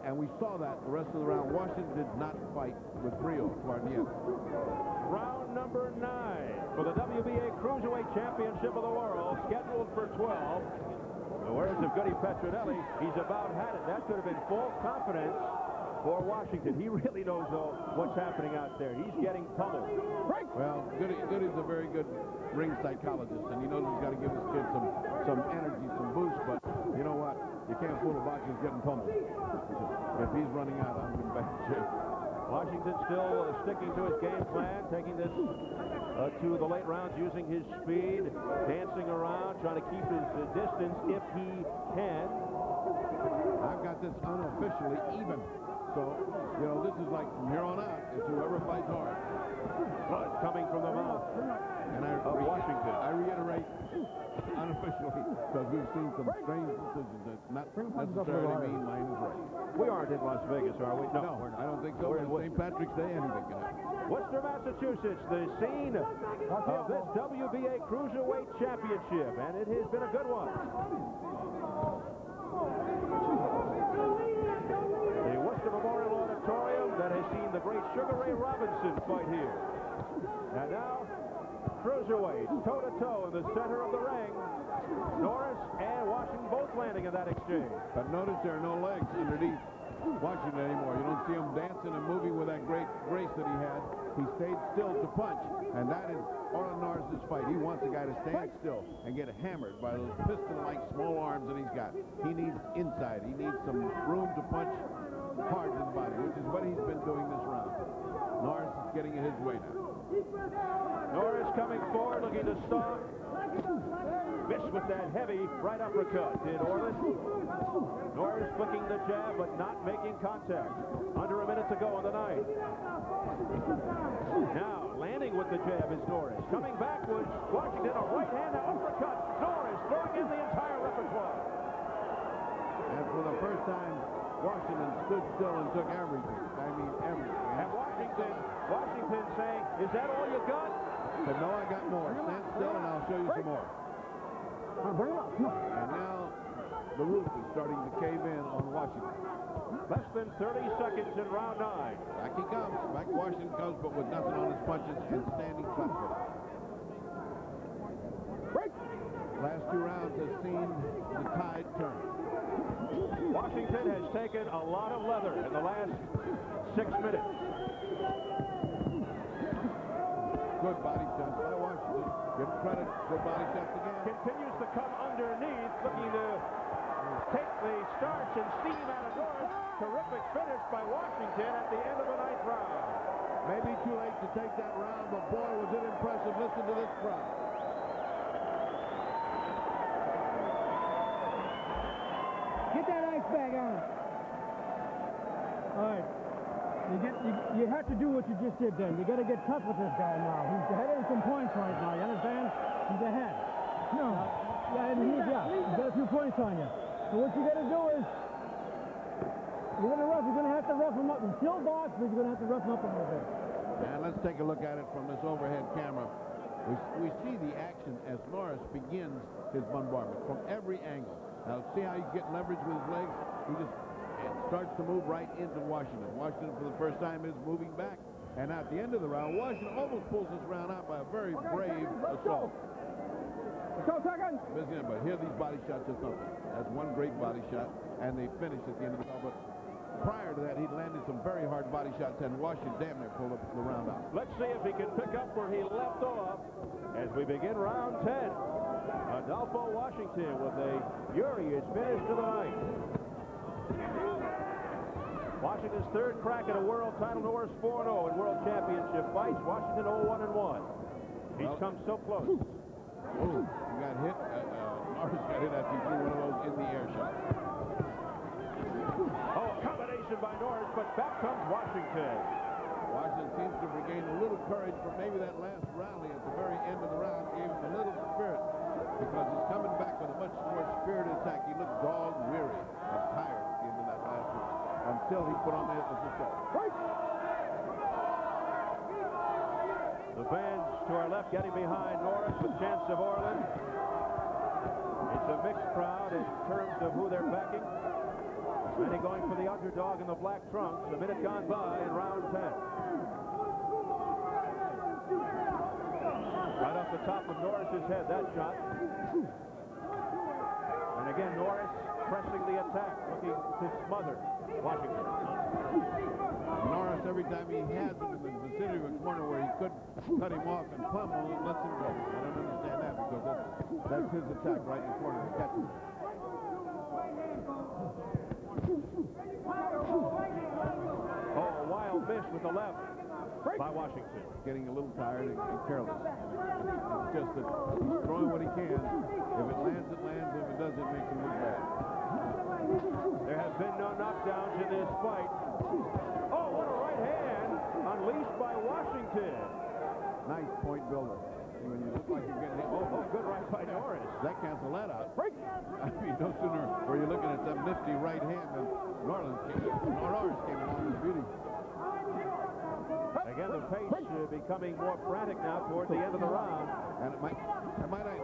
And we saw that the rest of the round. Washington did not fight with brio toward the end. Round number 9 for the WBA Cruiserweight Championship of the World, scheduled for 12. The words of Goody Petronelli, he's about had it. That could have been false confidence for Washington. He really knows, though, what's happening out there. He's getting pummeled. Well, Goody's a very good ring psychologist, and he knows he's got to give his kid some energy, some boost, but you know what? You can't fool a boxer who's getting pummeled. If he's running out, I'm in bad shape. Washington still sticking to his game plan, taking this to the late rounds, using his speed, dancing around, trying to keep his distance if he can. I've got this unofficially even. So, you know, this is like from here on out, it's whoever fights hard. Blood coming from the mouth of Washington. I reiterate unofficially, because we've seen some strange decisions that not necessarily mean mine is right. We aren't in Las Vegas, are we? No, we're not. I don't think so. We're in St. Patrick's Day, anything can happen. Worcester, Massachusetts, the scene of this WBA Cruiserweight Championship, and it has been a good one. The Worcester Memorial Auditorium that has seen the great Sugar Ray Robinson fight here. And now, Cruiserweight, toe-to-toe in the center of the ring. Norris and Washington both landing in that exchange. But notice there are no legs underneath Washington anymore. You don't see him dancing and moving with that great grace that he had. He stayed still to punch, and that is ORLIN Norris's fight. He wants a guy to stand still and get hammered by those piston-like small arms that he's got. He needs inside. He needs some room to punch hard to the body, which is what he's been doing this round. Norris is getting it his way now. Norris coming forward, looking to stop. Missed with that heavy right uppercut, did ORLIN. Norris flicking the jab, but not making contact. Under a minute to go on the night. Now, landing with the jab is Norris. Coming back was Washington, a right hand uppercut. Norris throwing in the entire repertoire. And for the first time, Washington stood still and took everything. I mean, everything. And Washington saying, is that all you got? But no, I got more. Stand still and I'll show you some more. And now the roof is starting to cave in on Washington. Less than 30 seconds in round 9. Back he comes. Back Washington comes, but with nothing on his punches and standing flat-footed. Last 2 rounds has seen the tide turn. Washington has taken a lot of leather in the last 6 minutes. Good body shots by Washington. Give him credit. Good body shots again. Continues to come underneath, looking to take the starch and steam out of Norris. Terrific finish by Washington at the end of the 9th round. Maybe too late to take that round, but boy, was it impressive. Listen to this crowd. Get that ice bag on. All right. You have to do what you just did then. You got to get tough with this guy now. He's ahead of some points right now. You understand? He's ahead. No. He's got a few points on you. So what you got to do is you're going to have to rough him up. He's still boxed, but you're going to have to rough him up a little bit. And let's take a look at it from this overhead camera. We see the action as Norris begins his bombardment from every angle. Now see how he's getting leverage with his legs? He just starts to move right into Washington. Washington for the first time is moving back. And at the end of the round, Washington almost pulls this round out by a very brave assault. But here these body shots are something. That's one great body shot, and they finished at the end of the round. But prior to that, he landed some very hard body shots, and Washington damn near pulled up the round out. Let's see if he can pick up where he left off as we begin round 10. Adolpho Washington with a furious finish to the night. Washington's 3rd crack at a world title. Norris 4-0 in world championship fights. Washington 0-1-1. He's come so close. Oh, he got hit. Norris got hit after he threw one of those in the air shots. Oh, a combination by Norris, but back comes Washington. Washington seems to regain a little courage from maybe that last rally at the very end of the round. Gave him a little spirit because he's coming back with a much more spirited attack. He looked dog-weary and tired at the end of that last one until he put on the assault. The fans to our left getting behind Norris with chance of ORLIN. It's a mixed crowd in terms of who they're backing. Many going for the underdog in the black trunks. A minute gone by in round 10. Right off the top of Norris's head, that shot. And again, Norris pressing the attack, looking to smother Washington. Norris, every time he has him in the vicinity of a corner where he could cut him off and pummel, lets him go. I don't understand that because that's his attack right in the corner to catch him. Oh, a wild miss with the left by Washington. Getting a little tired and careless. It's just that he's throwing what he can. If it lands, it lands. If it doesn't, it makes him look bad. There have been no knockdowns in this fight. Oh, what a right hand unleashed by Washington. Nice point builder. When you look like you're getting hit. Oh, good right by Norris. That cancels that out. I mean, no sooner were you looking at that nifty right hand than Norris came along with beauty. Again, the pace becoming more frantic now toward the end of the round. And might I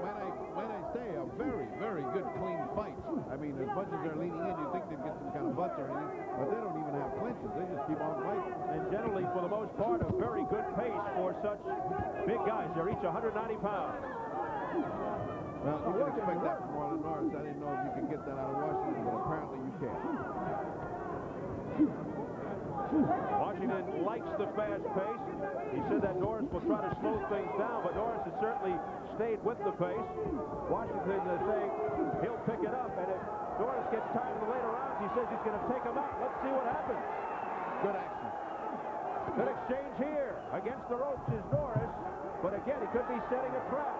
say, a very, very good clean fight. I mean, as much as they're leaning in, you think they'd get some kind of butts or anything, but they don't even have clinches. They just keep on fighting. And generally, for the most part, a very good pace for such big guys. They're each 190 pounds. Well, you can expect that from ORLIN Norris. I didn't know if you could get that out of Washington, but apparently you can. Washington likes the fast pace. He said that Norris will try to slow things down, but Norris has certainly stayed with the pace. Washington is saying he'll pick it up, and if Norris gets tired in the later rounds, he says he's going to take him out. Let's see what happens. Good action. Good exchange here. Against the ropes is Norris, but again, he could be setting a trap.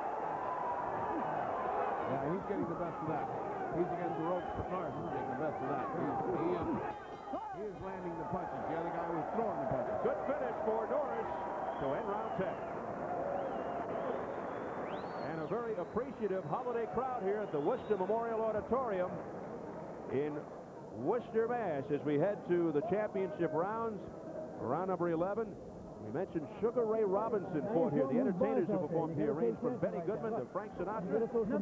Yeah, he's getting the best of that. He's against the ropes, but Norris is getting the best of that. He is landing the punches. The other guy was throwing the punches. Good finish for Norris to end round 10. And a very appreciative holiday crowd here at the Worcester Memorial Auditorium in Worcester, Mass. As we head to the championship rounds, round number 11. We mentioned Sugar Ray Robinson fought here. The entertainers who performed here ranged from Benny Goodman to Frank Sinatra to Prince. You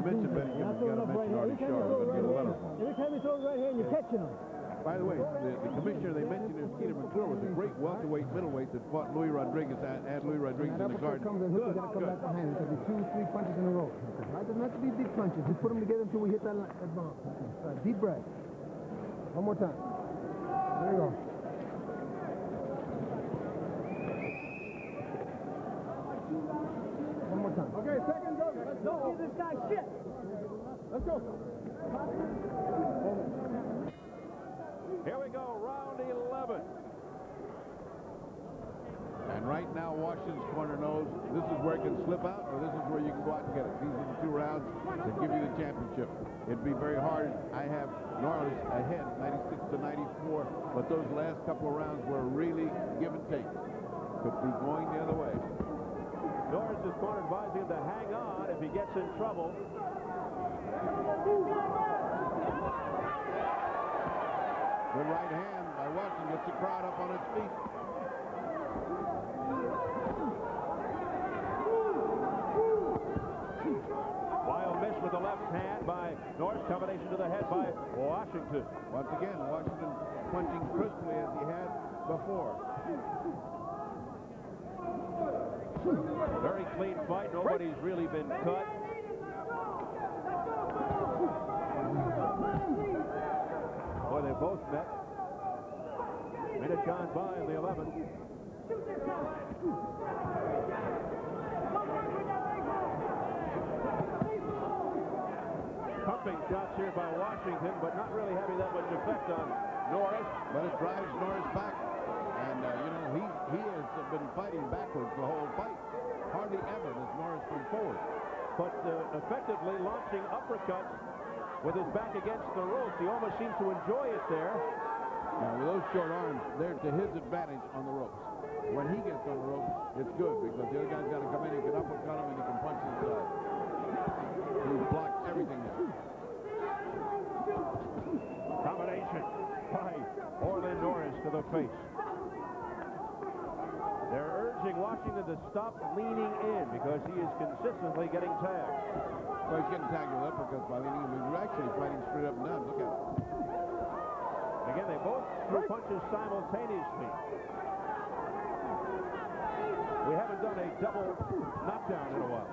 mentioned Benny Goodman. You got to mention Artie Shaw. You're going to get a letter from him. Every time he throws right hand, you're catching him. By the way, the commissioner they mentioned is Skeeter McClure, was a great welterweight middleweight that fought Louis Rodriguez and Louis Rodriguez in the garden. Comes and Hooker's got to come back behind him. It could be 2, 3 punches in a row. Right? Doesn't have to be big punches. Just put them together until we hit that bomb. Right. Deep breath. One more time. There you go. One more time. Okay, second go. Let's go. Give this guy shit. Let's go. Here we go, round 11. And right now, Washington's corner knows this is where it can slip out, or this is where you can go out and get it. These are the 2 rounds that give you the championship. It'd be very hard. I have Norris ahead, 96 to 94, but those last couple of rounds were really give and take. Could be going the other way. Norris is corner advising him to hang on if he gets in trouble. Good right hand by Washington, gets the crowd up on its feet. Wild miss with the left hand by Norris. Combination to the head by Washington. Once again, Washington punching crisply as he had before. Very clean fight. Nobody's really been cut. Boy, they both met. Minute gone by in the 11th. Pumping shots here by Washington, but not really having that much effect on Norris. But it drives Norris back. And, you know, he has been fighting backwards the whole fight. Hardly ever does Norris come forward. But effectively launching uppercuts with his back against the ropes. He almost seems to enjoy it there. Now, with those short arms, they're to his advantage on the ropes. When he gets on the ropes, it's good because the other guy's got to come in, he can uppercut him, and he can punch inside. He's blocked everything there. Combination by Orlin Norris to the face. They're urging Washington to stop leaning in because he is consistently getting tagged. Well, he's getting tagged with uppercuts by leaning in. He's actually fighting straight up and down. Look at it. Again, they both threw punches simultaneously. We haven't done a double knockdown in a while.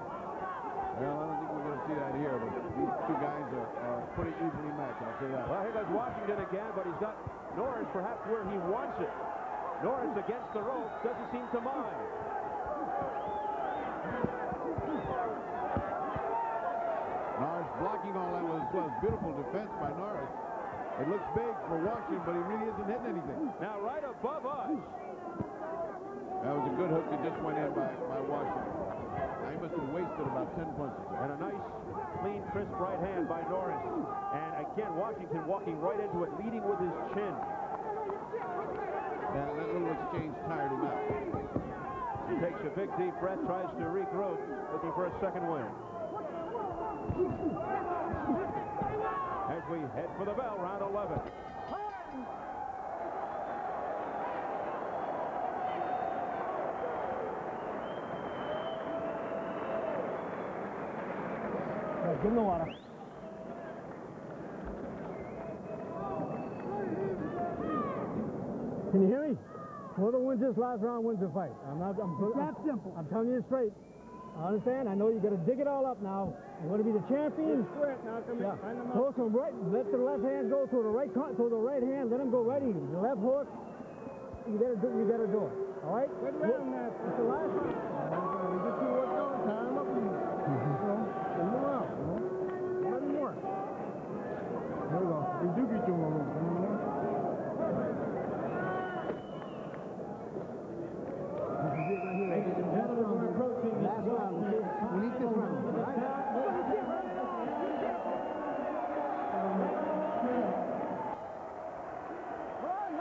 Well, I don't think we're going to see that here, but these 2 guys are pretty evenly matched, I'll say that. Well, here goes Washington again, but he's got Norris perhaps where he wants it. Norris against the ropes doesn't seem to mind. Norris blocking all that was beautiful defense by Norris. It looks big for Washington, but he really isn't hitting anything. Now right above us. That was a good hook that just went in by Washington. Now he must have wasted about 10 punches. And a nice, clean, crisp right hand by Norris. And again, Washington walking right into it, leading with his chin. That little exchange tired him out. He takes a big, deep breath, tries to regroup, looking for a second win. As we head for the bell, round 11. Give him the water. Can you hear me? Whoever wins this last round wins the fight. That simple. I'm telling you straight. I understand. I know you got to dig it all up now. You want to be the champion. Now come in. Find them Go from right. Let the left hand go to the right. To the right hand. Let him go right in. The left hook. You got to do. You got to do it. All right. Good round, man. That's the last one. We get you what's going. Tie him up. Send him out. Let him work. There we go. We do get you one more. Ladies and gentlemen, we're approaching the last round. We need this round. All right?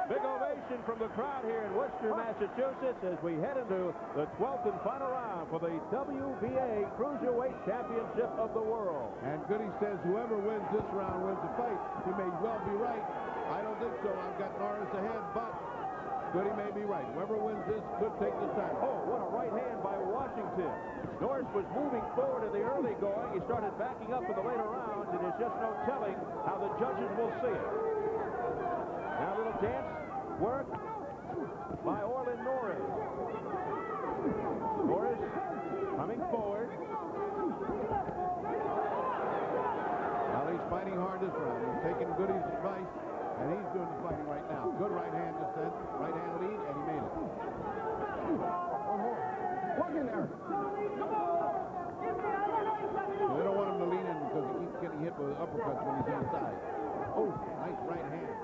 Big ovation from the crowd here in Worcester, Massachusetts as we head into the 12th and final round for the WBA Cruiserweight Championship of the World. And Goody says whoever wins this round wins the fight. He may well be right. I don't think so. I've got Norris ahead, but Goody may be right. Whoever wins this could take the title. Oh, what a right hand by Washington. Norris was moving forward in the early going. He started backing up in the later rounds, and there's just no telling how the judges will see it. Now a little dance work by ORLIN NORRIS. Norris coming forward. Well, he's fighting hard this round. He's taking Goody's advice, and he's doing the fighting right now. Good right hand just then. Right hand lead, and he made it. Work in there. They don't want him to lean in because he keeps getting hit with uppercuts when he's inside. Oh, nice right hand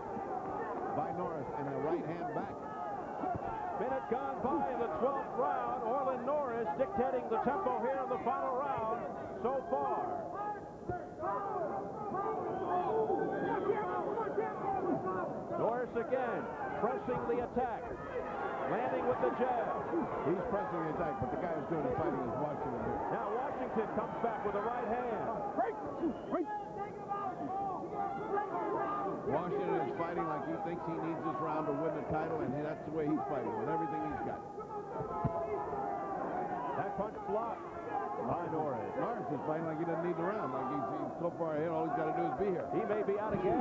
by Norris, and a right hand back. Minute gone by in the 12th round. ORLIN NORRIS dictating the tempo here in the final round so far. Norris again pressing the attack, landing with the jab. He's pressing the attack, but the guy who's doing the fighting is Washington here. Now Washington comes back with a right hand. Washington is fighting like he thinks he needs this round to win the title, and that's the way he's fighting, with everything he's got. That punch blocked by Norris. Norris is fighting like he doesn't need the round, like he's so far ahead, all he's got to do is be here. He may be out of gas.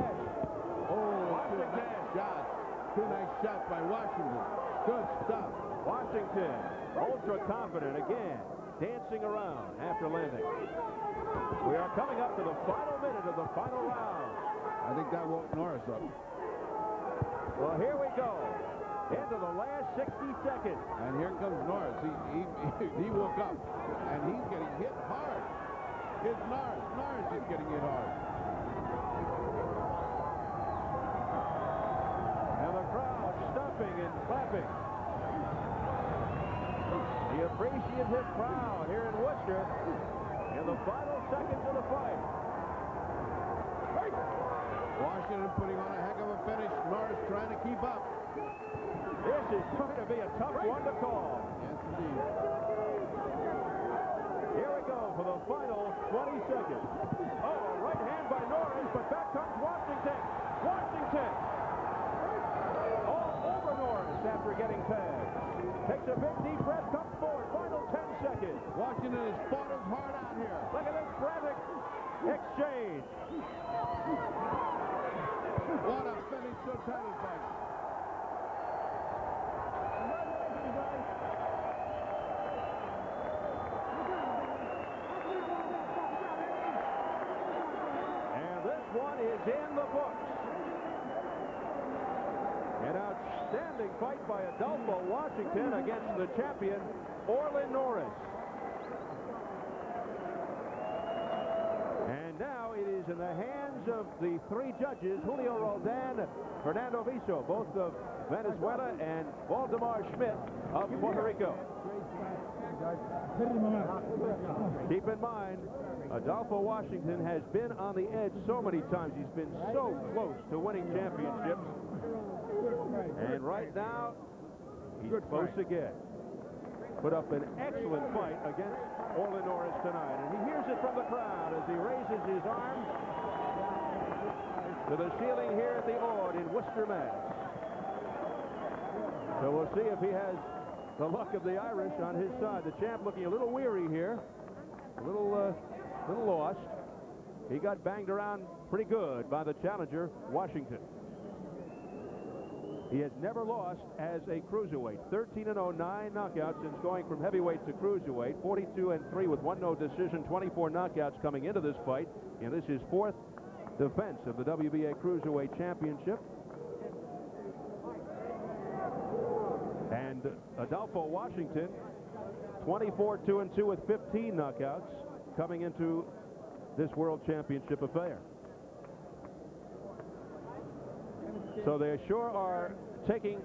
Oh, two nice shots. Two nice shots by Washington. Good stuff. Washington, ultra confident again, dancing around after landing. We are coming up to the final minute of the final round. I think that woke Norris up. Well, here we go. Into the last 60 seconds. And here comes Norris. He woke up, and he's getting hit hard. It's Norris. Norris is getting hit hard. And the crowd stomping and clapping. The appreciative crowd here in Worcester in the final seconds of the fight. Washington putting on a heck of a finish. Norris trying to keep up. This is going to be a tough one to call. Yes, indeed. Here we go for the final 20 seconds. Oh, a right hand by Norris, but back comes Washington. Washington all over Norris after getting tagged. Takes a big deep breath, comes forward. Final 10 seconds. Washington has fought his heart out here. Look at this frantic exchange. What a finish to a title fight. And this one is in the books. An outstanding fight by Adolpho Washington against the champion, ORLIN NORRIS. And now it is in the hands of the three judges, Julio Roldan, Fernando Viso, both of Venezuela, and Waldemar Schmidt of Puerto Rico. Keep in mind, Adolpho Washington has been on the edge so many times. He's been so close to winning championships. And right now, he's close again. Put up an excellent fight against ORLIN NORRIS tonight. And he hears it from the crowd as he raises his arms to the ceiling here at the Ord in Worcester, Mass. So we'll see if he has the luck of the Irish on his side. The champ looking a little weary here, a little lost. He got banged around pretty good by the challenger, Washington. He has never lost as a cruiserweight. 13-0, 9 knockouts since going from heavyweight to cruiserweight. 42-3 with 1 no decision, 24 knockouts coming into this fight. And this is 4th defense of the WBA Cruiserweight Championship. And Adolpho Washington, 24-2-2 with 15 knockouts coming into this World Championship affair. So they sure are taking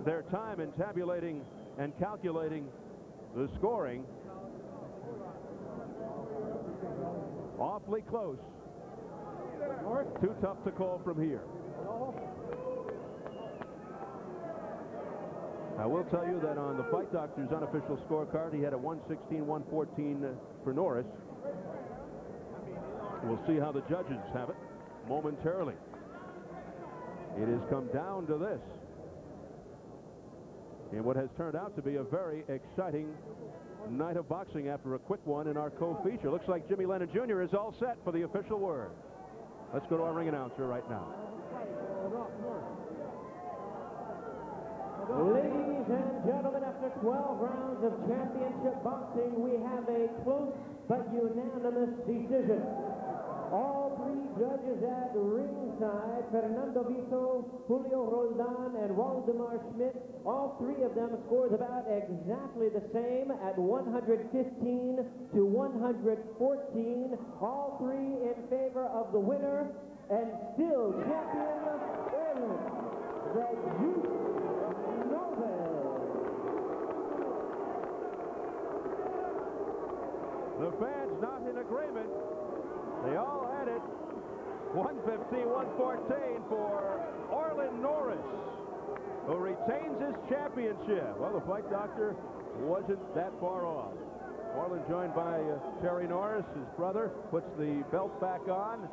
their time in tabulating and calculating the scoring. Awfully close. Too tough to call from here. I will tell you that on the Fight Doctor's unofficial scorecard, he had a 116-114 for Norris. We'll see how the judges have it momentarily. It has come down to this in what has turned out to be a very exciting night of boxing after a quick one in our co-feature. Looks like Jimmy Lennon Jr. is all set for the official word. Let's go to our ring announcer right now. Ladies and gentlemen, after 12 rounds of championship boxing, we have a close but unanimous decision. All 3 judges at ringside, Fernando Vito, Julio Roldan, and Waldemar Schmidt, all 3 of them scored about exactly the same at 115 to 114. All 3 in favor of the winner, and still champion is the Youth Novel. The fans not in agreement. They all had it. 115-114 for ORLIN Norris, who retains his championship. Well, the Fight Doctor wasn't that far off. ORLIN joined by Terry Norris, his brother, puts the belt back on.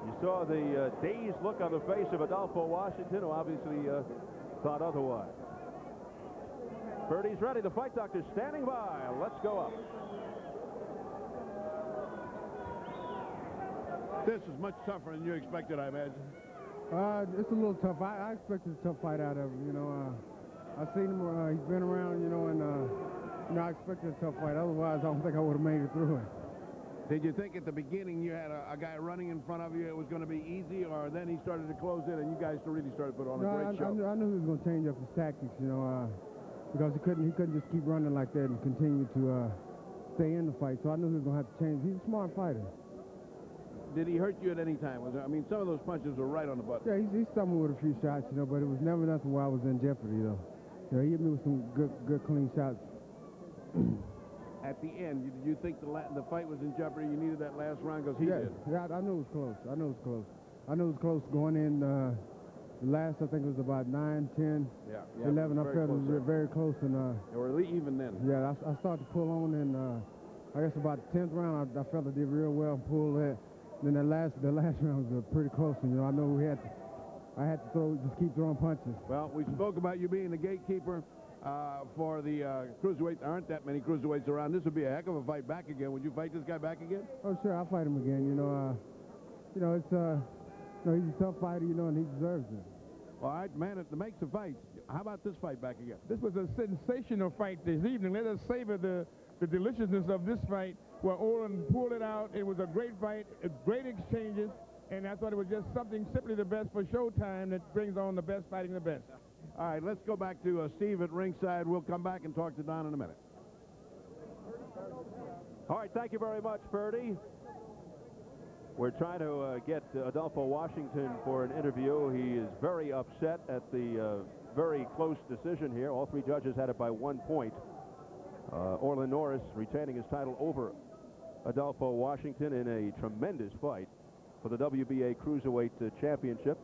You saw the dazed look on the face of Adolpho Washington, who obviously thought otherwise. Birdie's ready. The Fight Doctor's standing by. Let's go up. This is much tougher than you expected, I imagine. It's a little tough. I expected a tough fight out of him. You know, I've seen him. He's been around. You know, and you know, I expected a tough fight. Otherwise, I don't think I would have made it through it. Did you think at the beginning you had a guy running in front of you, it was going to be easy, or then he started to close in and you guys really started to put on a great show? I knew he was going to change up his tactics. You know, because he couldn't just keep running like that and continue to stay in the fight. So I knew he was going to have to change. He's a smart fighter. Did he hurt you at any time? I mean, some of those punches were right on the button. Yeah, he's stumbled with a few shots, you know, but it was never nothing where I was in jeopardy, though. You know, he hit me with some good clean shots. At the end, did you think the fight was in jeopardy? You needed that last round because he did. Yeah, I knew it was close. I knew it was close. I knew it was close going in. The last, I think it was about 9, 10, 11. I felt it was very close. And, they were even then. Yeah, I started to pull on, and I guess about the 10th round, I felt I did real well, pulled that. Then the last round was pretty close, and you know, I know I had to just keep throwing punches. Well, we spoke about you being the gatekeeper for the cruiserweight. There aren't that many cruiserweights around. This would be a heck of a fight back again. Would you fight this guy back again? Oh, sure, I'll fight him again. You know, it's he's a tough fighter, you know, and he deserves it. All right, man, it makes a fight. How about this fight back again? This was a sensational fight this evening. Let us savor the deliciousness of this fight where ORLIN pulled it out. It was a great fight, great exchanges, and I thought it was just something simply the best for Showtime that brings on the best fighting the best. All right, let's go back to Steve at ringside. We'll come back and talk to Don in a minute. All right, thank you very much, Birdie. We're trying to get Adolpho Washington for an interview. He is very upset at the very close decision here. All 3 judges had it by 1 point. ORLIN Norris retaining his title over Adolpho Washington in a tremendous fight for the WBA Cruiserweight Championship.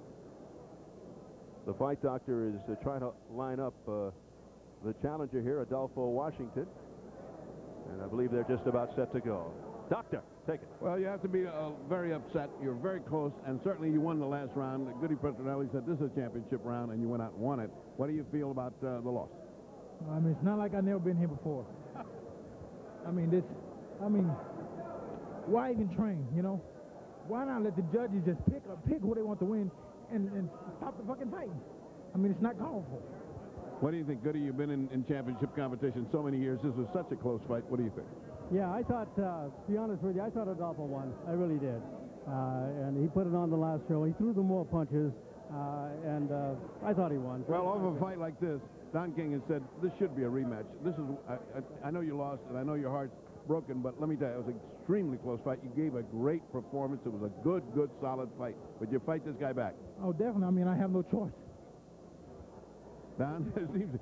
The Fight Doctor is trying to line up the challenger here, Adolpho Washington. And I believe they're just about set to go. Doctor, take it. Well, you have to be very upset. You're very close, and certainly you won the last round. Goody Petronelli said this is a championship round, and you went out and won it. What do you feel about the loss? I mean, it's not like I've never been here before. I mean, why even train, you know? Why not let the judges just pick who they want to win and stop the fucking fighting? I mean, it's not called for. What do you think, Goody? You've been in championship competition so many years. This was such a close fight. What do you think? Yeah, I thought, to be honest with you, I thought Adolpho won. I really did. And he put it on the last show. He threw the more punches, and I thought he won. Well, over a fight like this, Don King has said this should be a rematch. This is, I know you lost, and I know your heart's broken, but let me tell you, it was an extremely close fight. You gave a great performance. It was a good, solid fight. Would you fight this guy back? Oh, definitely. I mean, I have no choice. Don,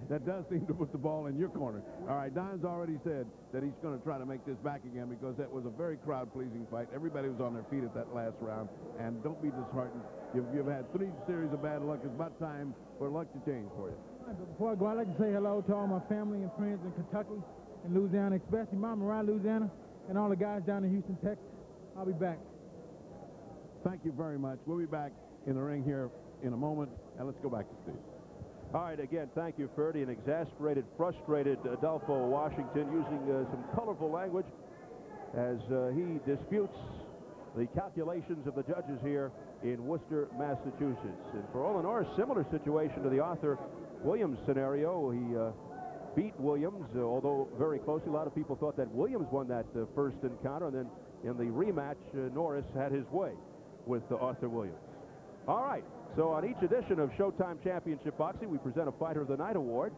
that does seem to put the ball in your corner. All right, Don's already said that he's going to try to make this back again because that was a very crowd-pleasing fight. Everybody was on their feet at that last round, and don't be disheartened. You've had 3 series of bad luck. It's about time for luck to change for you. But before I go, I'd like to say hello to all my family and friends in Kentucky and Louisiana, especially Mama around Louisiana, and all the guys down in Houston, Texas. I'll be back. Thank you very much. We'll be back in the ring here in a moment, and let's go back to Steve. All right, again, thank you, Ferdy. An exasperated, frustrated Adolpho Washington using some colorful language as he disputes the calculations of the judges here in Worcester, Massachusetts. And for Orlin Norris, similar situation to the Arthur Williams scenario. He beat Williams, although very closely. A lot of people thought that Williams won that first encounter, and then in the rematch, Norris had his way with Arthur Williams. All right, so on each edition of Showtime Championship Boxing, we present a Fighter of the Night award.